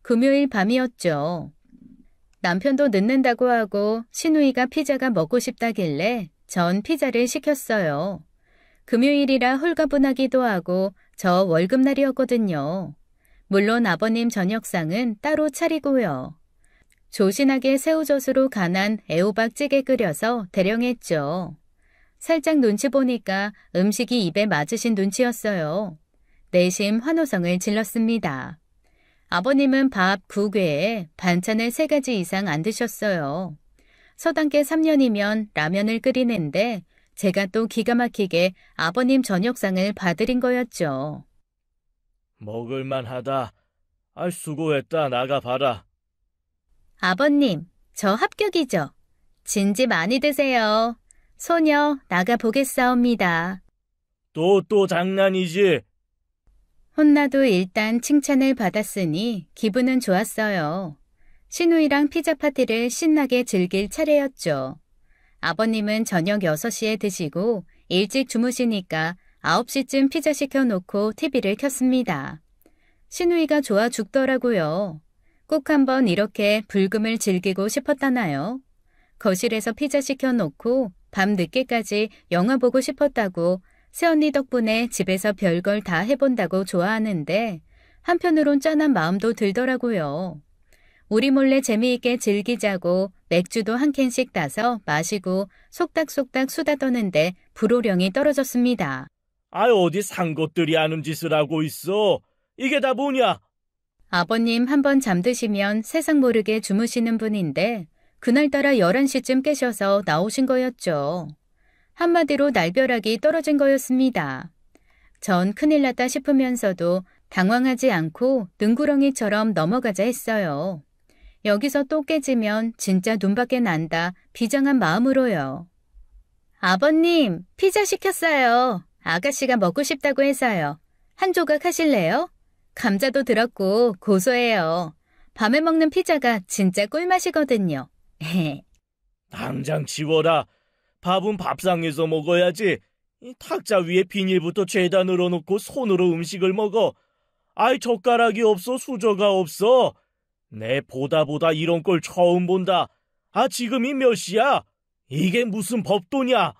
A: 금요일 밤이었죠. 남편도 늦는다고 하고 시누이가 피자가 먹고 싶다길래 전 피자를 시켰어요. 금요일이라 홀가분하기도 하고 저 월급날이었거든요. 물론 아버님 저녁상은 따로 차리고요. 조신하게 새우젓으로 간한 애호박찌개 끓여서 대령했죠. 살짝 눈치 보니까 음식이 입에 맞으신 눈치였어요. 내심 환호성을 질렀습니다. 아버님은 밥 9괴에 반찬을 3가지 이상 안 드셨어요. 서당계 3년이면 라면을 끓이는데 제가 또 기가 막히게 아버님 저녁상을 봐드린 거였죠.
B: 먹을만하다. 수고했다. 나가봐라.
A: 아버님, 저 합격이죠? 진지 많이 드세요. 소녀 나가보겠사옵니다.
B: 또 장난이지?
A: 혼나도 일단 칭찬을 받았으니 기분은 좋았어요. 시누이랑 피자 파티를 신나게 즐길 차례였죠. 아버님은 저녁 6시에 드시고 일찍 주무시니까 9시쯤 피자 시켜놓고 TV를 켰습니다. 시누이가 좋아 죽더라고요. 꼭 한번 이렇게 불금을 즐기고 싶었다나요? 거실에서 피자 시켜놓고 밤 늦게까지 영화 보고 싶었다고 새언니 덕분에 집에서 별걸 다 해본다고 좋아하는데 한편으론 짠한 마음도 들더라고요. 우리 몰래 재미있게 즐기자고 맥주도 한 캔씩 따서 마시고 속닥속닥 수다 떠는데 불호령이 떨어졌습니다.
B: 어디 산 것들이 아는 짓을 하고 있어. 이게 다 뭐냐?
A: 아버님 한번 잠드시면 세상 모르게 주무시는 분인데 그날따라 11시쯤 깨셔서 나오신 거였죠. 한마디로 날벼락이 떨어진 거였습니다. 전 큰일 났다 싶으면서도 당황하지 않고 능구렁이처럼 넘어가자 했어요. 여기서 또 깨지면 진짜 눈밖에 난다 비장한 마음으로요. 아버님, 피자 시켰어요. 아가씨가 먹고 싶다고 해서요. 한 조각 하실래요? 감자도 들었고 고소해요. 밤에 먹는 피자가 진짜 꿀맛이거든요.
B: 당장 치워라. 밥은 밥상에서 먹어야지. 이 탁자 위에 비닐부터 죄다 늘어놓고 손으로 음식을 먹어. 젓가락이 없어 수저가 없어. 내 보다 이런 걸 처음 본다. 지금이 몇 시야? 이게 무슨 법도냐?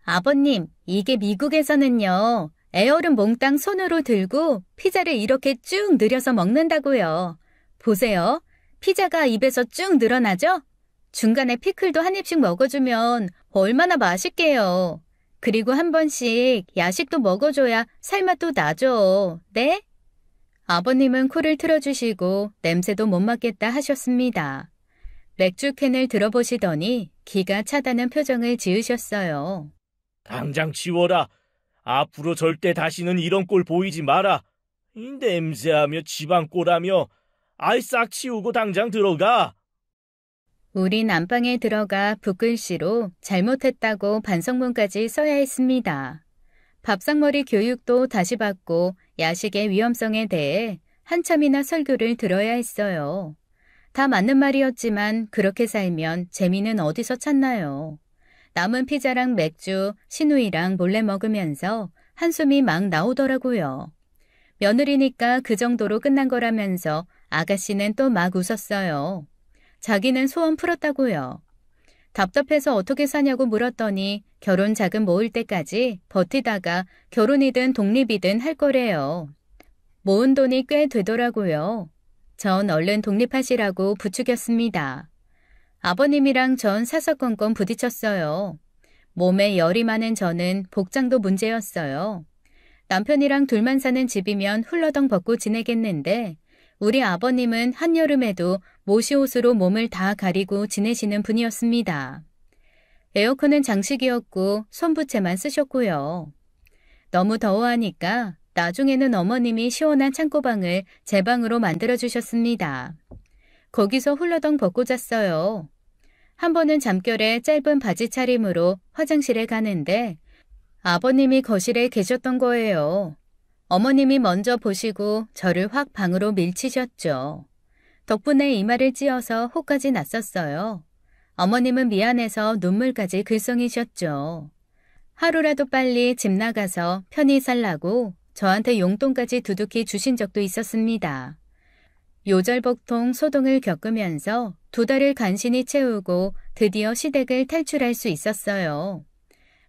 A: 아버님, 이게 미국에서는요. 에어를 몽땅 손으로 들고 피자를 이렇게 쭉 늘여서 먹는다고요. 보세요. 피자가 입에서 쭉 늘어나죠? 중간에 피클도 한 입씩 먹어주면 얼마나 맛있게요. 그리고 한 번씩 야식도 먹어줘야 살맛도 나죠. 네? 아버님은 코를 틀어주시고 냄새도 못 맡겠다 하셨습니다. 맥주캔을 들어보시더니 기가 차다는 표정을 지으셨어요.
B: 당장 치워라. 앞으로 절대 다시는 이런 꼴 보이지 마라. 이 냄새하며 지방꼴하며 싹 치우고 당장 들어가.
A: 우린 안방에 들어가 붓글씨로 잘못했다고 반성문까지 써야 했습니다. 밥상머리 교육도 다시 받고 야식의 위험성에 대해 한참이나 설교를 들어야 했어요. 다 맞는 말이었지만 그렇게 살면 재미는 어디서 찾나요? 남은 피자랑 맥주, 시누이랑 몰래 먹으면서 한숨이 막 나오더라고요. 며느리니까 그 정도로 끝난 거라면서 아가씨는 또 막 웃었어요. 자기는 소원 풀었다고요. 답답해서 어떻게 사냐고 물었더니 결혼 자금 모을 때까지 버티다가 결혼이든 독립이든 할 거래요. 모은 돈이 꽤 되더라고요. 전 얼른 독립하시라고 부추겼습니다. 아버님이랑 전 사사건건 부딪혔어요. 몸에 열이 많은 저는 복장도 문제였어요. 남편이랑 둘만 사는 집이면 훌러덩 벗고 지내겠는데 우리 아버님은 한여름에도 모시옷으로 몸을 다 가리고 지내시는 분이었습니다. 에어컨은 장식이었고 손부채만 쓰셨고요. 너무 더워하니까 나중에는 어머님이 시원한 창고방을 제 방으로 만들어주셨습니다. 거기서 훌러덩 벗고 잤어요. 한 번은 잠결에 짧은 바지 차림으로 화장실에 가는데 아버님이 거실에 계셨던 거예요. 어머님이 먼저 보시고 저를 확 방으로 밀치셨죠. 덕분에 이마를 찧어서 호까지 났었어요. 어머님은 미안해서 눈물까지 글썽이셨죠. 하루라도 빨리 집 나가서 편히 살라고 저한테 용돈까지 두둑히 주신 적도 있었습니다. 요절복통 소동을 겪으면서 2달을 간신히 채우고 드디어 시댁을 탈출할 수 있었어요.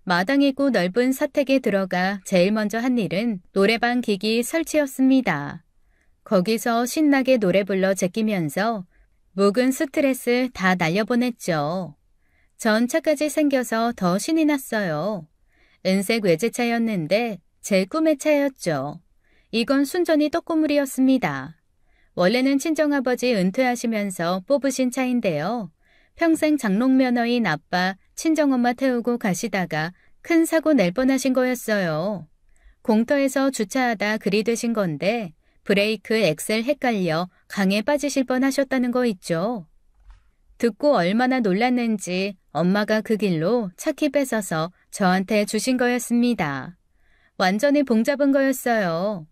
A: 마당이고 넓은 사택에 들어가 제일 먼저 한 일은 노래방 기기 설치였습니다. 거기서 신나게 노래 불러 제끼면서 묵은 스트레스 다 날려보냈죠. 전 차까지 생겨서 더 신이 났어요. 은색 외제차였는데 제 꿈의 차였죠. 이건 순전히 떡고물이었습니다. 원래는 친정아버지 은퇴하시면서 뽑으신 차인데요. 평생 장롱면허인 아빠, 친정엄마 태우고 가시다가 큰 사고 낼 뻔하신 거였어요. 공터에서 주차하다 그리 되신 건데 브레이크, 엑셀 헷갈려 강에 빠지실 뻔하셨다는 거 있죠. 듣고 얼마나 놀랐는지 엄마가 그 길로 차키 뺏어서 저한테 주신 거였습니다. 완전히 봉잡은 거였어요.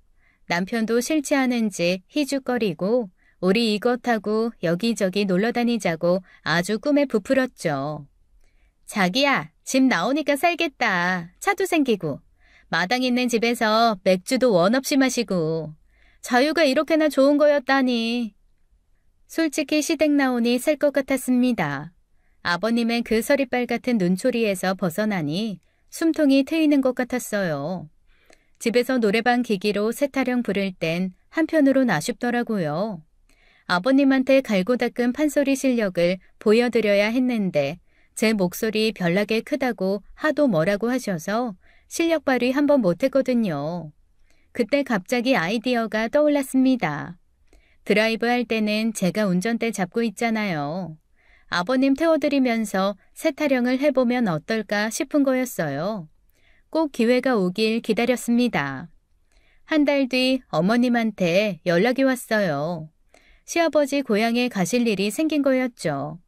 A: 남편도 싫지 않은지 희죽거리고 우리 이거 타고 여기저기 놀러 다니자고 아주 꿈에 부풀었죠. 자기야, 집 나오니까 살겠다. 차도 생기고. 마당 있는 집에서 맥주도 원 없이 마시고. 자유가 이렇게나 좋은 거였다니. 솔직히 시댁 나오니 살 것 같았습니다. 아버님의 그 서리빨 같은 눈초리에서 벗어나니 숨통이 트이는 것 같았어요. 집에서 노래방 기기로 세타령 부를 땐 한편으론 아쉽더라고요. 아버님한테 갈고 닦은 판소리 실력을 보여드려야 했는데 제 목소리 별나게 크다고 하도 뭐라고 하셔서 실력 발휘 한번 못했거든요. 그때 갑자기 아이디어가 떠올랐습니다. 드라이브 할 때는 제가 운전대 잡고 있잖아요. 아버님 태워드리면서 세타령을 해보면 어떨까 싶은 거였어요. 꼭 기회가 오길 기다렸습니다. 한 달 뒤 어머님한테 연락이 왔어요. 시아버지 고향에 가실 일이 생긴 거였죠.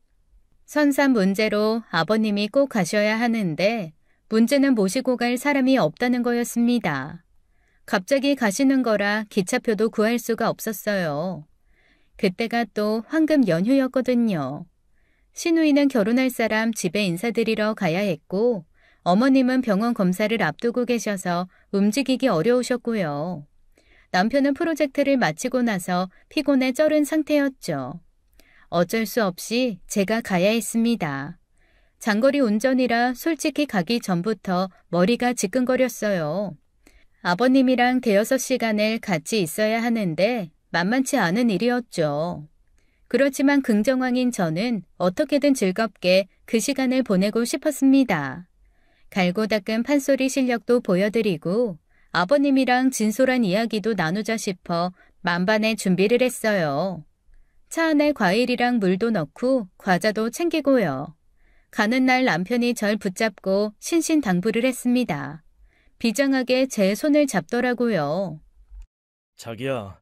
A: 선산 문제로 아버님이 꼭 가셔야 하는데 문제는 모시고 갈 사람이 없다는 거였습니다. 갑자기 가시는 거라 기차표도 구할 수가 없었어요. 그때가 또 황금 연휴였거든요. 시누이는 결혼할 사람 집에 인사드리러 가야 했고 어머님은 병원 검사를 앞두고 계셔서 움직이기 어려우셨고요. 남편은 프로젝트를 마치고 나서 피곤에 쩔은 상태였죠. 어쩔 수 없이 제가 가야 했습니다. 장거리 운전이라 솔직히 가기 전부터 머리가 지끈거렸어요. 아버님이랑 대여섯 시간을 같이 있어야 하는데 만만치 않은 일이었죠. 그렇지만 긍정왕인 저는 어떻게든 즐겁게 그 시간을 보내고 싶었습니다. 갈고 닦은 판소리 실력도 보여드리고 아버님이랑 진솔한 이야기도 나누자 싶어 만반의 준비를 했어요. 차 안에 과일이랑 물도 넣고 과자도 챙기고요. 가는 날 남편이 절 붙잡고 신신당부를 했습니다. 비장하게 제 손을 잡더라고요.
B: 자기야,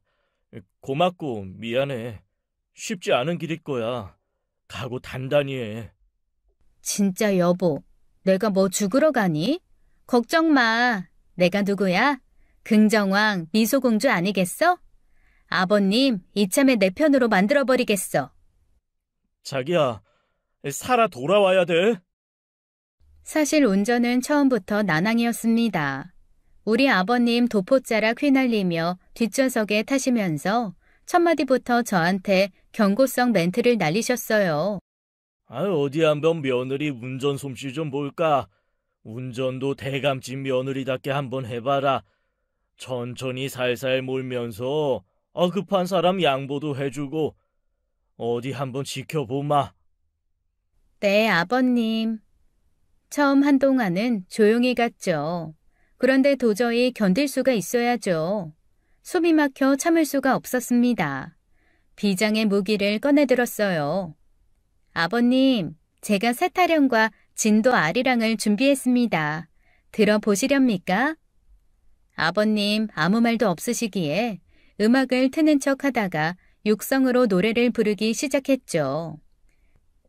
B: 고맙고 미안해. 쉽지 않은 길일 거야. 각오 단단히 해.
A: 진짜 여보, 내가 뭐 죽으러 가니? 걱정 마. 내가 누구야? 긍정왕 미소공주 아니겠어? 아버님, 이참에 내 편으로 만들어버리겠어.
B: 자기야, 살아 돌아와야 돼.
A: 사실 운전은 처음부터 난항이었습니다. 우리 아버님 도포자락 휘날리며 뒷좌석에 타시면서 첫마디부터 저한테 경고성 멘트를 날리셨어요.
B: 어디 한번 며느리 운전 솜씨 좀 볼까? 운전도 대감집 며느리답게 한번 해봐라. 천천히 살살 몰면서 급한 사람 양보도 해주고 어디 한번 지켜보마.
A: 네, 아버님. 처음 한동안은 조용히 갔죠. 그런데 도저히 견딜 수가 있어야죠. 숨이 막혀 참을 수가 없었습니다. 비장의 무기를 꺼내들었어요. 아버님, 제가 세타령과 진도 아리랑을 준비했습니다. 들어보시렵니까? 아버님 아무 말도 없으시기에 음악을 트는 척 하다가 육성으로 노래를 부르기 시작했죠.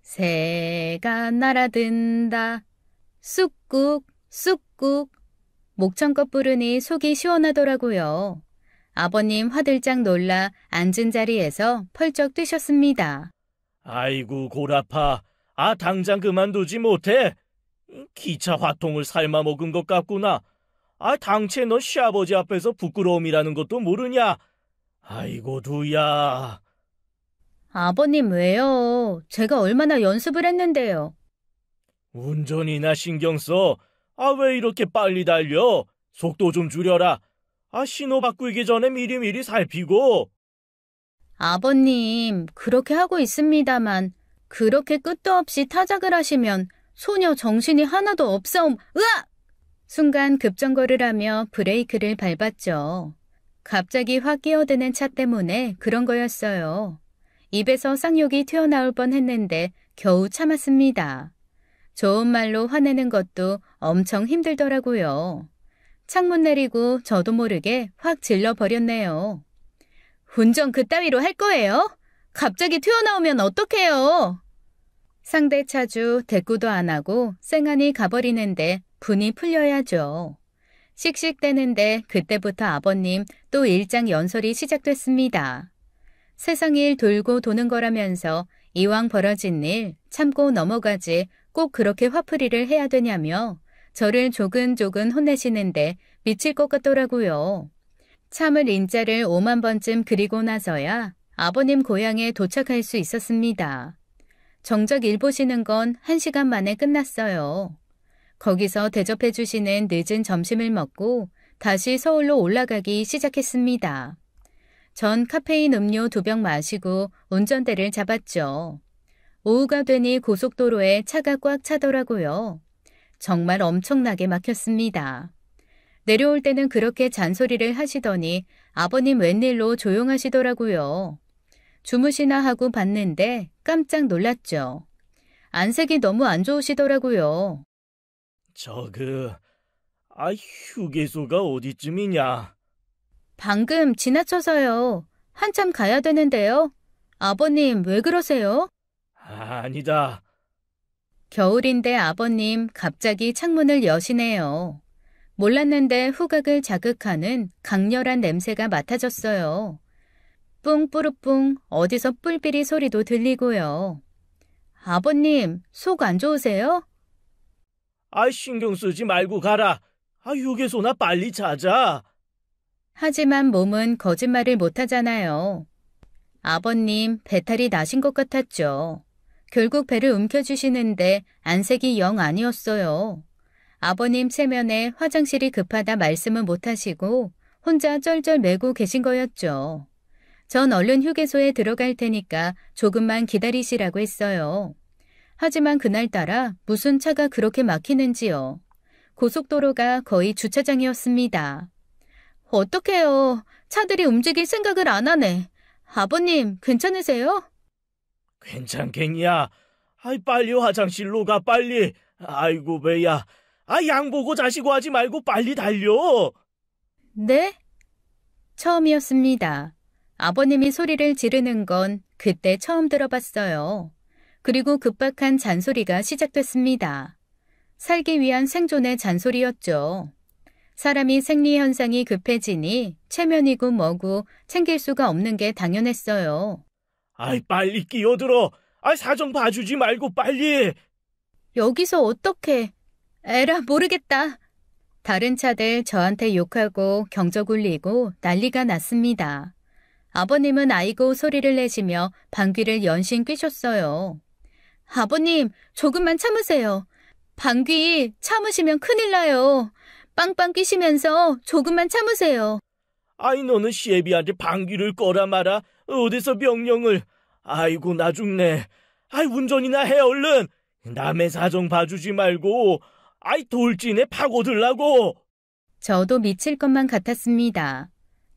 A: 새가 날아든다. 쑥국 쑥국. 목청껏 부르니 속이 시원하더라고요. 아버님 화들짝 놀라 앉은 자리에서 펄쩍 뛰셨습니다.
B: 아이고 골아파. 당장 그만두지 못해. 기차 화통을 삶아 먹은 것 같구나. 당최 너 시아버지 앞에서 부끄러움이라는 것도 모르냐? 아이고 두야.
A: 아버님 왜요? 제가 얼마나 연습을 했는데요.
B: 운전이나 신경 써. 왜 이렇게 빨리 달려? 속도 좀 줄여라. 신호 바꾸기 전에 미리미리 살피고.
A: 아버님, 그렇게 하고 있습니다만 그렇게 끝도 없이 타작을 하시면 소녀 정신이 하나도 없사옴. 으악! 순간 급정거를 하며 브레이크를 밟았죠. 갑자기 확 끼어드는 차 때문에 그런 거였어요. 입에서 쌍욕이 튀어나올 뻔했는데 겨우 참았습니다. 좋은 말로 화내는 것도 엄청 힘들더라고요. 창문 내리고 저도 모르게 확 질러버렸네요. 운전 그따위로 할 거예요? 갑자기 튀어나오면 어떡해요? 상대 차주 대꾸도 안 하고 쌩하니 가버리는데 분이 풀려야죠. 씩씩대는데 그때부터 아버님 또 일장연설이 시작됐습니다. 세상 일 돌고 도는 거라면서 이왕 벌어진 일 참고 넘어가지 꼭 그렇게 화풀이를 해야 되냐며 저를 조근조근 혼내시는데 미칠 것 같더라고요. 참을 인자를 5만 번쯤 그리고 나서야 아버님 고향에 도착할 수 있었습니다. 정작 일 보시는 건 1시간 만에 끝났어요. 거기서 대접해 주시는 늦은 점심을 먹고 다시 서울로 올라가기 시작했습니다. 전 카페인 음료 2병 마시고 운전대를 잡았죠. 오후가 되니 고속도로에 차가 꽉 차더라고요. 정말 엄청나게 막혔습니다. 내려올 때는 그렇게 잔소리를 하시더니 아버님 웬일로 조용하시더라고요. 주무시나 하고 봤는데 깜짝 놀랐죠. 안색이 너무 안 좋으시더라고요.
B: 휴게소가 어디쯤이냐?
A: 방금 지나쳐서요. 한참 가야 되는데요. 아버님 왜 그러세요?
B: 아니다.
A: 겨울인데 아버님 갑자기 창문을 여시네요. 몰랐는데 후각을 자극하는 강렬한 냄새가 맡아졌어요. 뿡뿌르뿡 어디서 뿔삐리 소리도 들리고요. 아버님 속 안 좋으세요?
B: 신경 쓰지 말고 가라. 휴게소나 빨리 찾아.
A: 하지만 몸은 거짓말을 못하잖아요. 아버님 배탈이 나신 것 같았죠. 결국 배를 움켜쥐시는데 안색이 영 아니었어요. 아버님 체면에 화장실이 급하다 말씀은 못하시고 혼자 쩔쩔 매고 계신 거였죠. 전 얼른 휴게소에 들어갈 테니까 조금만 기다리시라고 했어요. 하지만 그날따라 무슨 차가 그렇게 막히는지요. 고속도로가 거의 주차장이었습니다. 어떡해요. 차들이 움직일 생각을 안 하네. 아버님 괜찮으세요?
B: 괜찮겠냐? 빨리 화장실로 가 빨리. 아이고 배야. 양 보고 자시고 하지 말고 빨리 달려.
A: 네? 처음이었습니다. 아버님이 소리를 지르는 건 그때 처음 들어봤어요. 그리고 급박한 잔소리가 시작됐습니다. 살기 위한 생존의 잔소리였죠. 사람이 생리 현상이 급해지니 체면이고 뭐고 챙길 수가 없는 게 당연했어요.
B: 아이, 빨리 끼어들어. 아이, 사정 봐주지 말고 빨리.
A: 여기서 어떻게? 에라, 모르겠다. 다른 차들 저한테 욕하고 경적 울리고 난리가 났습니다. 아버님은 아이고 소리를 내시며 방귀를 연신 뀌셨어요. 아버님, 조금만 참으세요. 방귀 참으시면 큰일 나요. 빵빵 끼시면서 조금만 참으세요.
B: 아이, 너는 시애비한테 방귀를 꺼라 마라. 어디서 명령을. 아이고, 나 죽네. 아이, 운전이나 해 얼른. 남의 사정 봐주지 말고. 아이, 돌진에 파고들라고.
A: 저도 미칠 것만 같았습니다.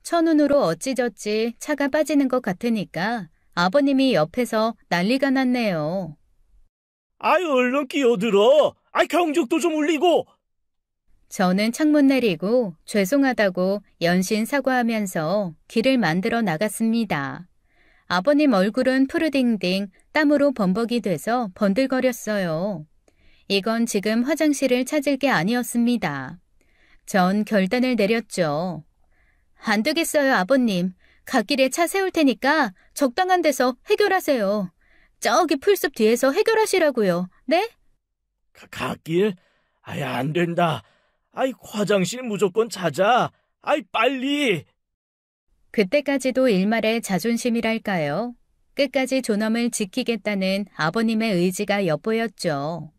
A: 첫눈으로 어찌저찌 차가 빠지는 것 같으니까 아버님이 옆에서 난리가 났네요.
B: 아이, 얼른 끼어들어. 아이, 경적도 좀 울리고.
A: 저는 창문 내리고 죄송하다고 연신 사과하면서 길을 만들어 나갔습니다. 아버님 얼굴은 푸르딩딩 땀으로 범벅이 돼서 번들거렸어요. 이건 지금 화장실을 찾을 게 아니었습니다. 전 결단을 내렸죠. 안 되겠어요, 아버님. 갓길에 차 세울 테니까 적당한 데서 해결하세요. 저기 풀숲 뒤에서 해결하시라고요. 네?
B: 갓길? 아이, 안 된다. 아이, 화장실 무조건 찾아. 아이, 빨리.
A: 그때까지도 일말의 자존심이랄까요? 끝까지 존엄을 지키겠다는 아버님의 의지가 엿보였죠.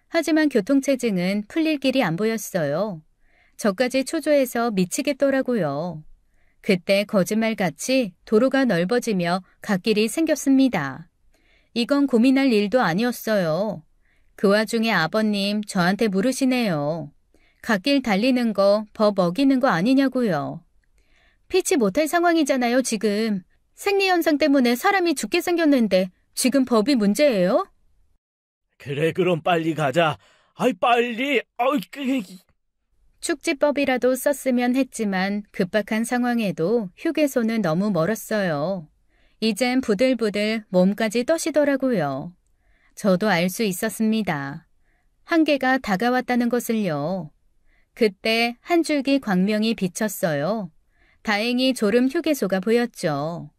A: 하지만 교통체증은 풀릴 길이 안 보였어요. 저까지 초조해서 미치겠더라고요. 그때 거짓말같이 도로가 넓어지며 갓길이 생겼습니다. 이건 고민할 일도 아니었어요. 그 와중에 아버님 저한테 물으시네요. 갓길 달리는 거 법 어기는 거 아니냐고요. 피치 못할 상황이잖아요, 지금. 생리현상 때문에 사람이 죽게 생겼는데 지금 법이 문제예요?
B: 그래, 그럼 빨리 가자. 아이, 빨리. 아이,
A: 축지법이라도 썼으면 했지만 급박한 상황에도 휴게소는 너무 멀었어요. 이젠 부들부들 몸까지 떠시더라고요. 저도 알 수 있었습니다. 한계가 다가왔다는 것을요. 그때 한 줄기 광명이 비쳤어요. 다행히 졸음 휴게소가 보였죠.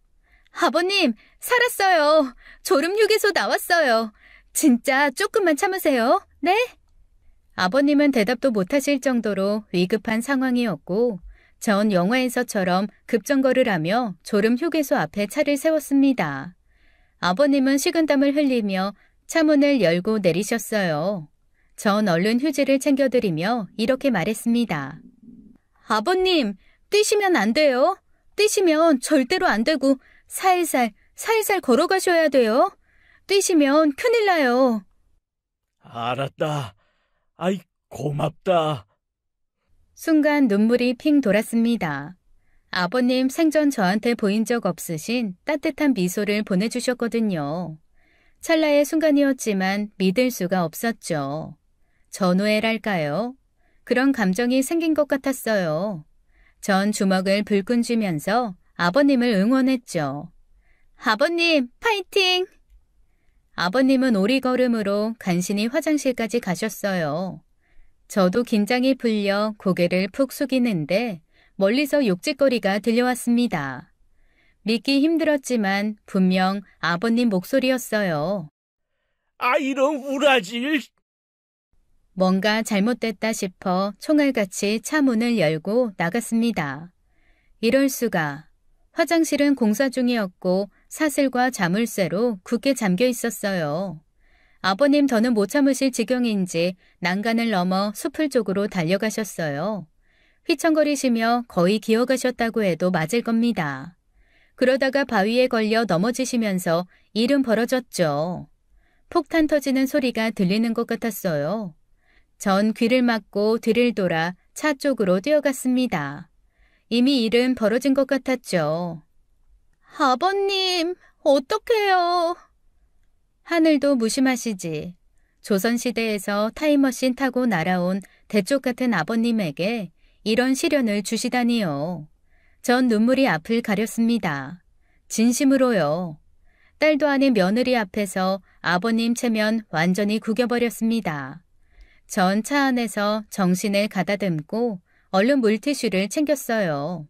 A: 아버님, 살았어요. 졸음 휴게소 나왔어요. 진짜 조금만 참으세요. 네? 아버님은 대답도 못하실 정도로 위급한 상황이었고 전 영화에서처럼 급정거를 하며 졸음 휴게소 앞에 차를 세웠습니다. 아버님은 식은땀을 흘리며 차문을 열고 내리셨어요. 전 얼른 휴지를 챙겨드리며 이렇게 말했습니다. 아버님, 뛰시면 안 돼요. 뛰시면 절대로 안 되고 살살 걸어가셔야 돼요. 뛰시면 큰일 나요.
B: 알았다. 아이, 고맙다.
A: 순간 눈물이 핑 돌았습니다. 아버님 생전 저한테 보인 적 없으신 따뜻한 미소를 보내주셨거든요. 찰나의 순간이었지만 믿을 수가 없었죠. 전우애랄까요? 그런 감정이 생긴 것 같았어요. 전 주먹을 불끈 쥐면서 아버님을 응원했죠. 아버님, 파이팅! 아버님은 오리걸음으로 간신히 화장실까지 가셨어요. 저도 긴장이 풀려 고개를 푹 숙이는데 멀리서 욕짓거리가 들려왔습니다. 믿기 힘들었지만 분명 아버님 목소리였어요. 아,
B: 이런 우라질.
A: 뭔가 잘못됐다 싶어 총알같이 차 문을 열고 나갔습니다. 이럴 수가. 화장실은 공사 중이었고 사슬과 자물쇠로 굳게 잠겨 있었어요. 아버님 더는 못 참으실 지경인지 난간을 넘어 숲을 쪽으로 달려가셨어요. 휘청거리시며 거의 기어가셨다고 해도 맞을 겁니다. 그러다가 바위에 걸려 넘어지시면서 일은 벌어졌죠. 폭탄 터지는 소리가 들리는 것 같았어요. 전 귀를 막고 뒤를 돌아 차 쪽으로 뛰어갔습니다. 이미 일은 벌어진 것 같았죠. 아버님, 어떡해요. 하늘도 무심하시지. 조선시대에서 타임머신 타고 날아온 대쪽 같은 아버님에게 이런 시련을 주시다니요. 전 눈물이 앞을 가렸습니다. 진심으로요. 딸도 아닌 며느리 앞에서 아버님 체면 완전히 구겨버렸습니다. 전 차 안에서 정신을 가다듬고 얼른 물티슈를 챙겼어요.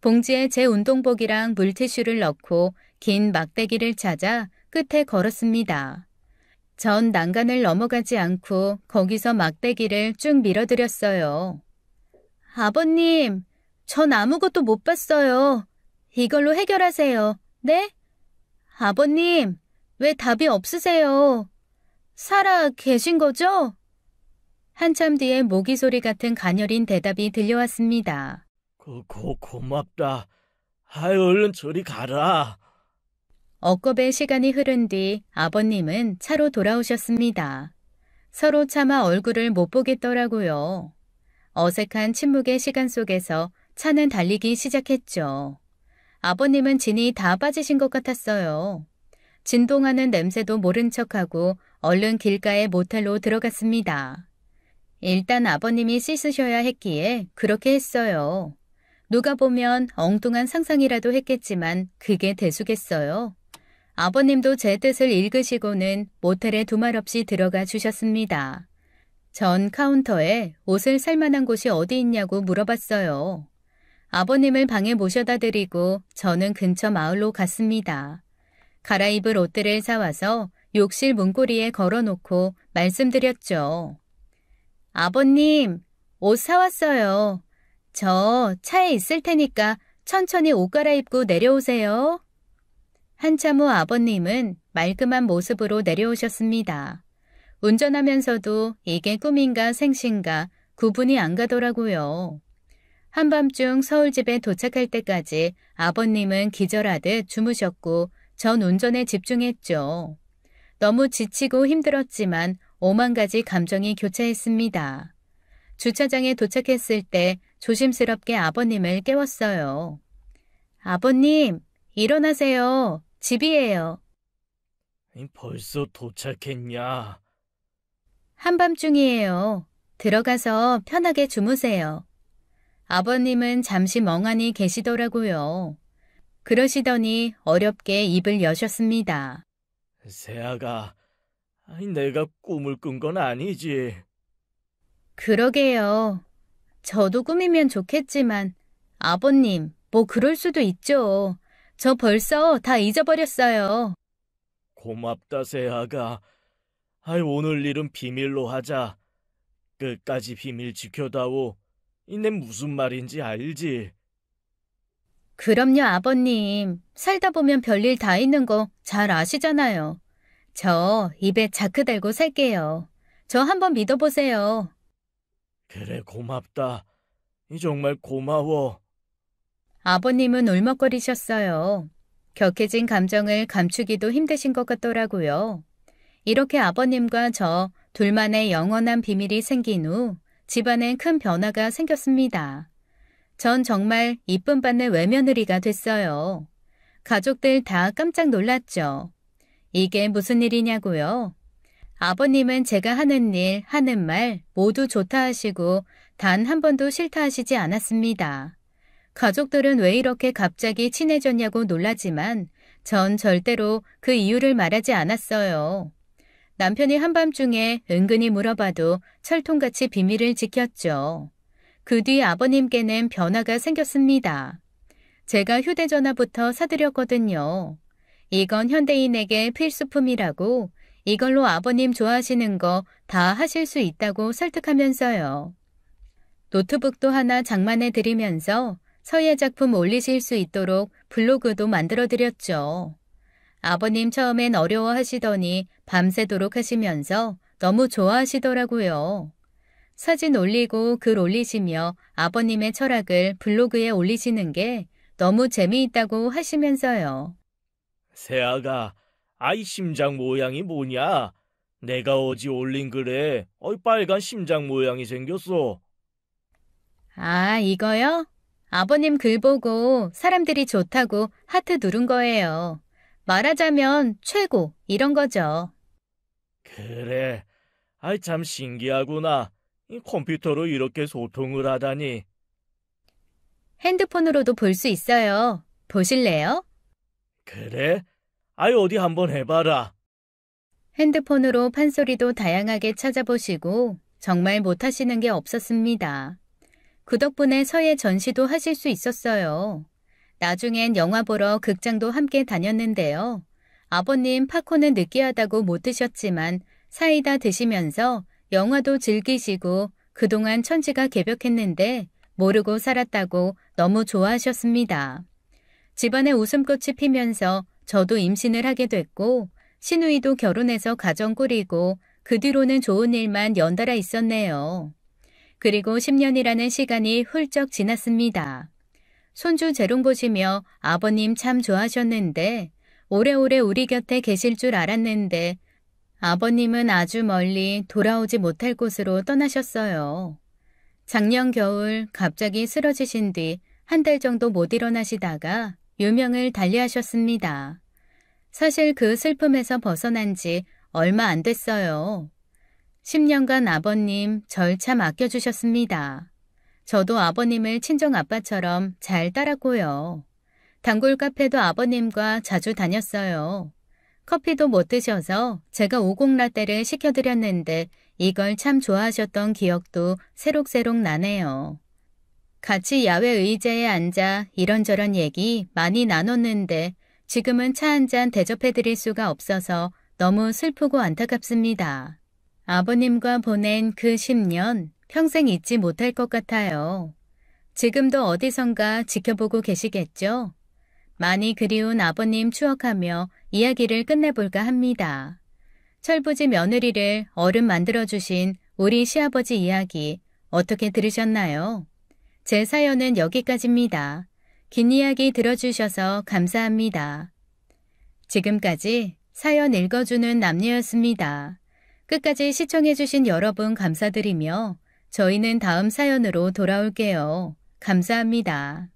A: 봉지에 제 운동복이랑 물티슈를 넣고 긴 막대기를 찾아 끝에 걸었습니다. 전 난간을 넘어가지 않고 거기서 막대기를 쭉 밀어드렸어요. 아버님, 전 아무것도 못 봤어요. 이걸로 해결하세요. 네? 아버님, 왜 답이 없으세요? 살아 계신 거죠? 한참 뒤에 모기 소리 같은 가녀린 대답이 들려왔습니다.
B: 고맙다. 얼른 저리 가라.
A: 억겁의 시간이 흐른 뒤 아버님은 차로 돌아오셨습니다. 서로 차마 얼굴을 못 보겠더라고요. 어색한 침묵의 시간 속에서 차는 달리기 시작했죠. 아버님은 진이 다 빠지신 것 같았어요. 진동하는 냄새도 모른 척하고 얼른 길가의 모텔로 들어갔습니다. 일단 아버님이 씻으셔야 했기에 그렇게 했어요. 누가 보면 엉뚱한 상상이라도 했겠지만 그게 대수겠어요. 아버님도 제 뜻을 읽으시고는 모텔에 두말 없이 들어가 주셨습니다. 전 카운터에 옷을 살 만한 곳이 어디 있냐고 물어봤어요. 아버님을 방에 모셔다 드리고 저는 근처 마을로 갔습니다. 갈아입을 옷들을 사와서 욕실 문고리에 걸어놓고 말씀드렸죠. 아버님, 옷 사왔어요. 저 차에 있을 테니까 천천히 옷 갈아입고 내려오세요. 한참 후 아버님은 말끔한 모습으로 내려오셨습니다. 운전하면서도 이게 꿈인가 생신가 구분이 안 가더라고요. 한밤중 서울집에 도착할 때까지 아버님은 기절하듯 주무셨고 전 운전에 집중했죠. 너무 지치고 힘들었지만 5만 가지 감정이 교차했습니다. 주차장에 도착했을 때 조심스럽게 아버님을 깨웠어요. 아버님, 일어나세요. 집이에요.
B: 벌써 도착했냐?
A: 한밤중이에요. 들어가서 편하게 주무세요. 아버님은 잠시 멍하니 계시더라고요. 그러시더니 어렵게 입을 여셨습니다.
B: 세아가, 내가 꿈을 꾼 건 아니지.
A: 그러게요. 저도 꿈이면 좋겠지만 아버님, 뭐 그럴 수도 있죠. 저 벌써 다 잊어버렸어요.
B: 고맙다, 세아가. 오늘 일은 비밀로 하자. 끝까지 비밀 지켜다오. 내 무슨 말인지 알지?
A: 그럼요, 아버님. 살다 보면 별일 다 있는 거 잘 아시잖아요. 저 입에 자크 달고 살게요. 저 한번 믿어보세요.
B: 그래, 고맙다. 정말 고마워.
A: 아버님은 울먹거리셨어요. 격해진 감정을 감추기도 힘드신 것 같더라고요. 이렇게 아버님과 저 둘만의 영원한 비밀이 생긴 후 집안엔 큰 변화가 생겼습니다. 전 정말 이쁨 받는 외며느리가 됐어요. 가족들 다 깜짝 놀랐죠. 이게 무슨 일이냐고요? 아버님은 제가 하는 일, 하는 말 모두 좋다 하시고 단 한 번도 싫다 하시지 않았습니다. 가족들은 왜 이렇게 갑자기 친해졌냐고 놀라지만 전 절대로 그 이유를 말하지 않았어요. 남편이 한밤중에 은근히 물어봐도 철통같이 비밀을 지켰죠. 그 뒤 아버님께는 변화가 생겼습니다. 제가 휴대전화부터 사드렸거든요. 이건 현대인에게 필수품이라고 이걸로 아버님 좋아하시는 거 다 하실 수 있다고 설득하면서요. 노트북도 하나 장만해 드리면서 서예 작품 올리실 수 있도록 블로그도 만들어 드렸죠. 아버님 처음엔 어려워하시더니 밤새도록 하시면서 너무 좋아하시더라고요. 사진 올리고 글 올리시며 아버님의 철학을 블로그에 올리시는 게 너무 재미있다고 하시면서요.
B: 세아가, 아이 심장 모양이 뭐냐? 내가 어제 올린 글에 빨간 심장 모양이 생겼어.
A: 아, 이거요? 아버님 글 보고 사람들이 좋다고 하트 누른 거예요. 말하자면 최고 이런 거죠.
B: 그래. 참 신기하구나. 이 컴퓨터로 이렇게 소통을 하다니.
A: 핸드폰으로도 볼 수 있어요. 보실래요?
B: 그래? 어디 한번 해봐라.
A: 핸드폰으로 판소리도 다양하게 찾아보시고 정말 못하시는 게 없었습니다. 그 덕분에 서예 전시도 하실 수 있었어요. 나중엔 영화 보러 극장도 함께 다녔는데요. 아버님 팝콘은 느끼하다고 못 드셨지만 사이다 드시면서 영화도 즐기시고 그동안 천지가 개벽했는데 모르고 살았다고 너무 좋아하셨습니다. 집안에 웃음꽃이 피면서 저도 임신을 하게 됐고 시누이도 결혼해서 가정 꾸리고 그 뒤로는 좋은 일만 연달아 있었네요. 그리고 10년이라는 시간이 훌쩍 지났습니다. 손주 재롱 보시며 아버님 참 좋아하셨는데 오래오래 우리 곁에 계실 줄 알았는데 아버님은 아주 멀리 돌아오지 못할 곳으로 떠나셨어요. 작년 겨울 갑자기 쓰러지신 뒤 한 달 정도 못 일어나시다가 유명을 달리하셨습니다. 사실 그 슬픔에서 벗어난 지 얼마 안 됐어요. 10년간 아버님 절 참 아껴주셨습니다. 저도 아버님을 친정 아빠처럼 잘 따랐고요. 단골 카페도 아버님과 자주 다녔어요. 커피도 못 드셔서 제가 오곡라떼를 시켜드렸는데 이걸 참 좋아하셨던 기억도 새록새록 나네요. 같이 야외 의자에 앉아 이런저런 얘기 많이 나눴는데 지금은 차 한 잔 대접해드릴 수가 없어서 너무 슬프고 안타깝습니다. 아버님과 보낸 그 10년 평생 잊지 못할 것 같아요. 지금도 어디선가 지켜보고 계시겠죠? 많이 그리운 아버님 추억하며 이야기를 끝내볼까 합니다. 철부지 며느리를 어른 만들어주신 우리 시아버지 이야기 어떻게 들으셨나요? 제 사연은 여기까지입니다. 긴 이야기 들어주셔서 감사합니다. 지금까지 사연 읽어주는 남녀였습니다. 끝까지 시청해주신 여러분 감사드리며 저희는 다음 사연으로 돌아올게요. 감사합니다.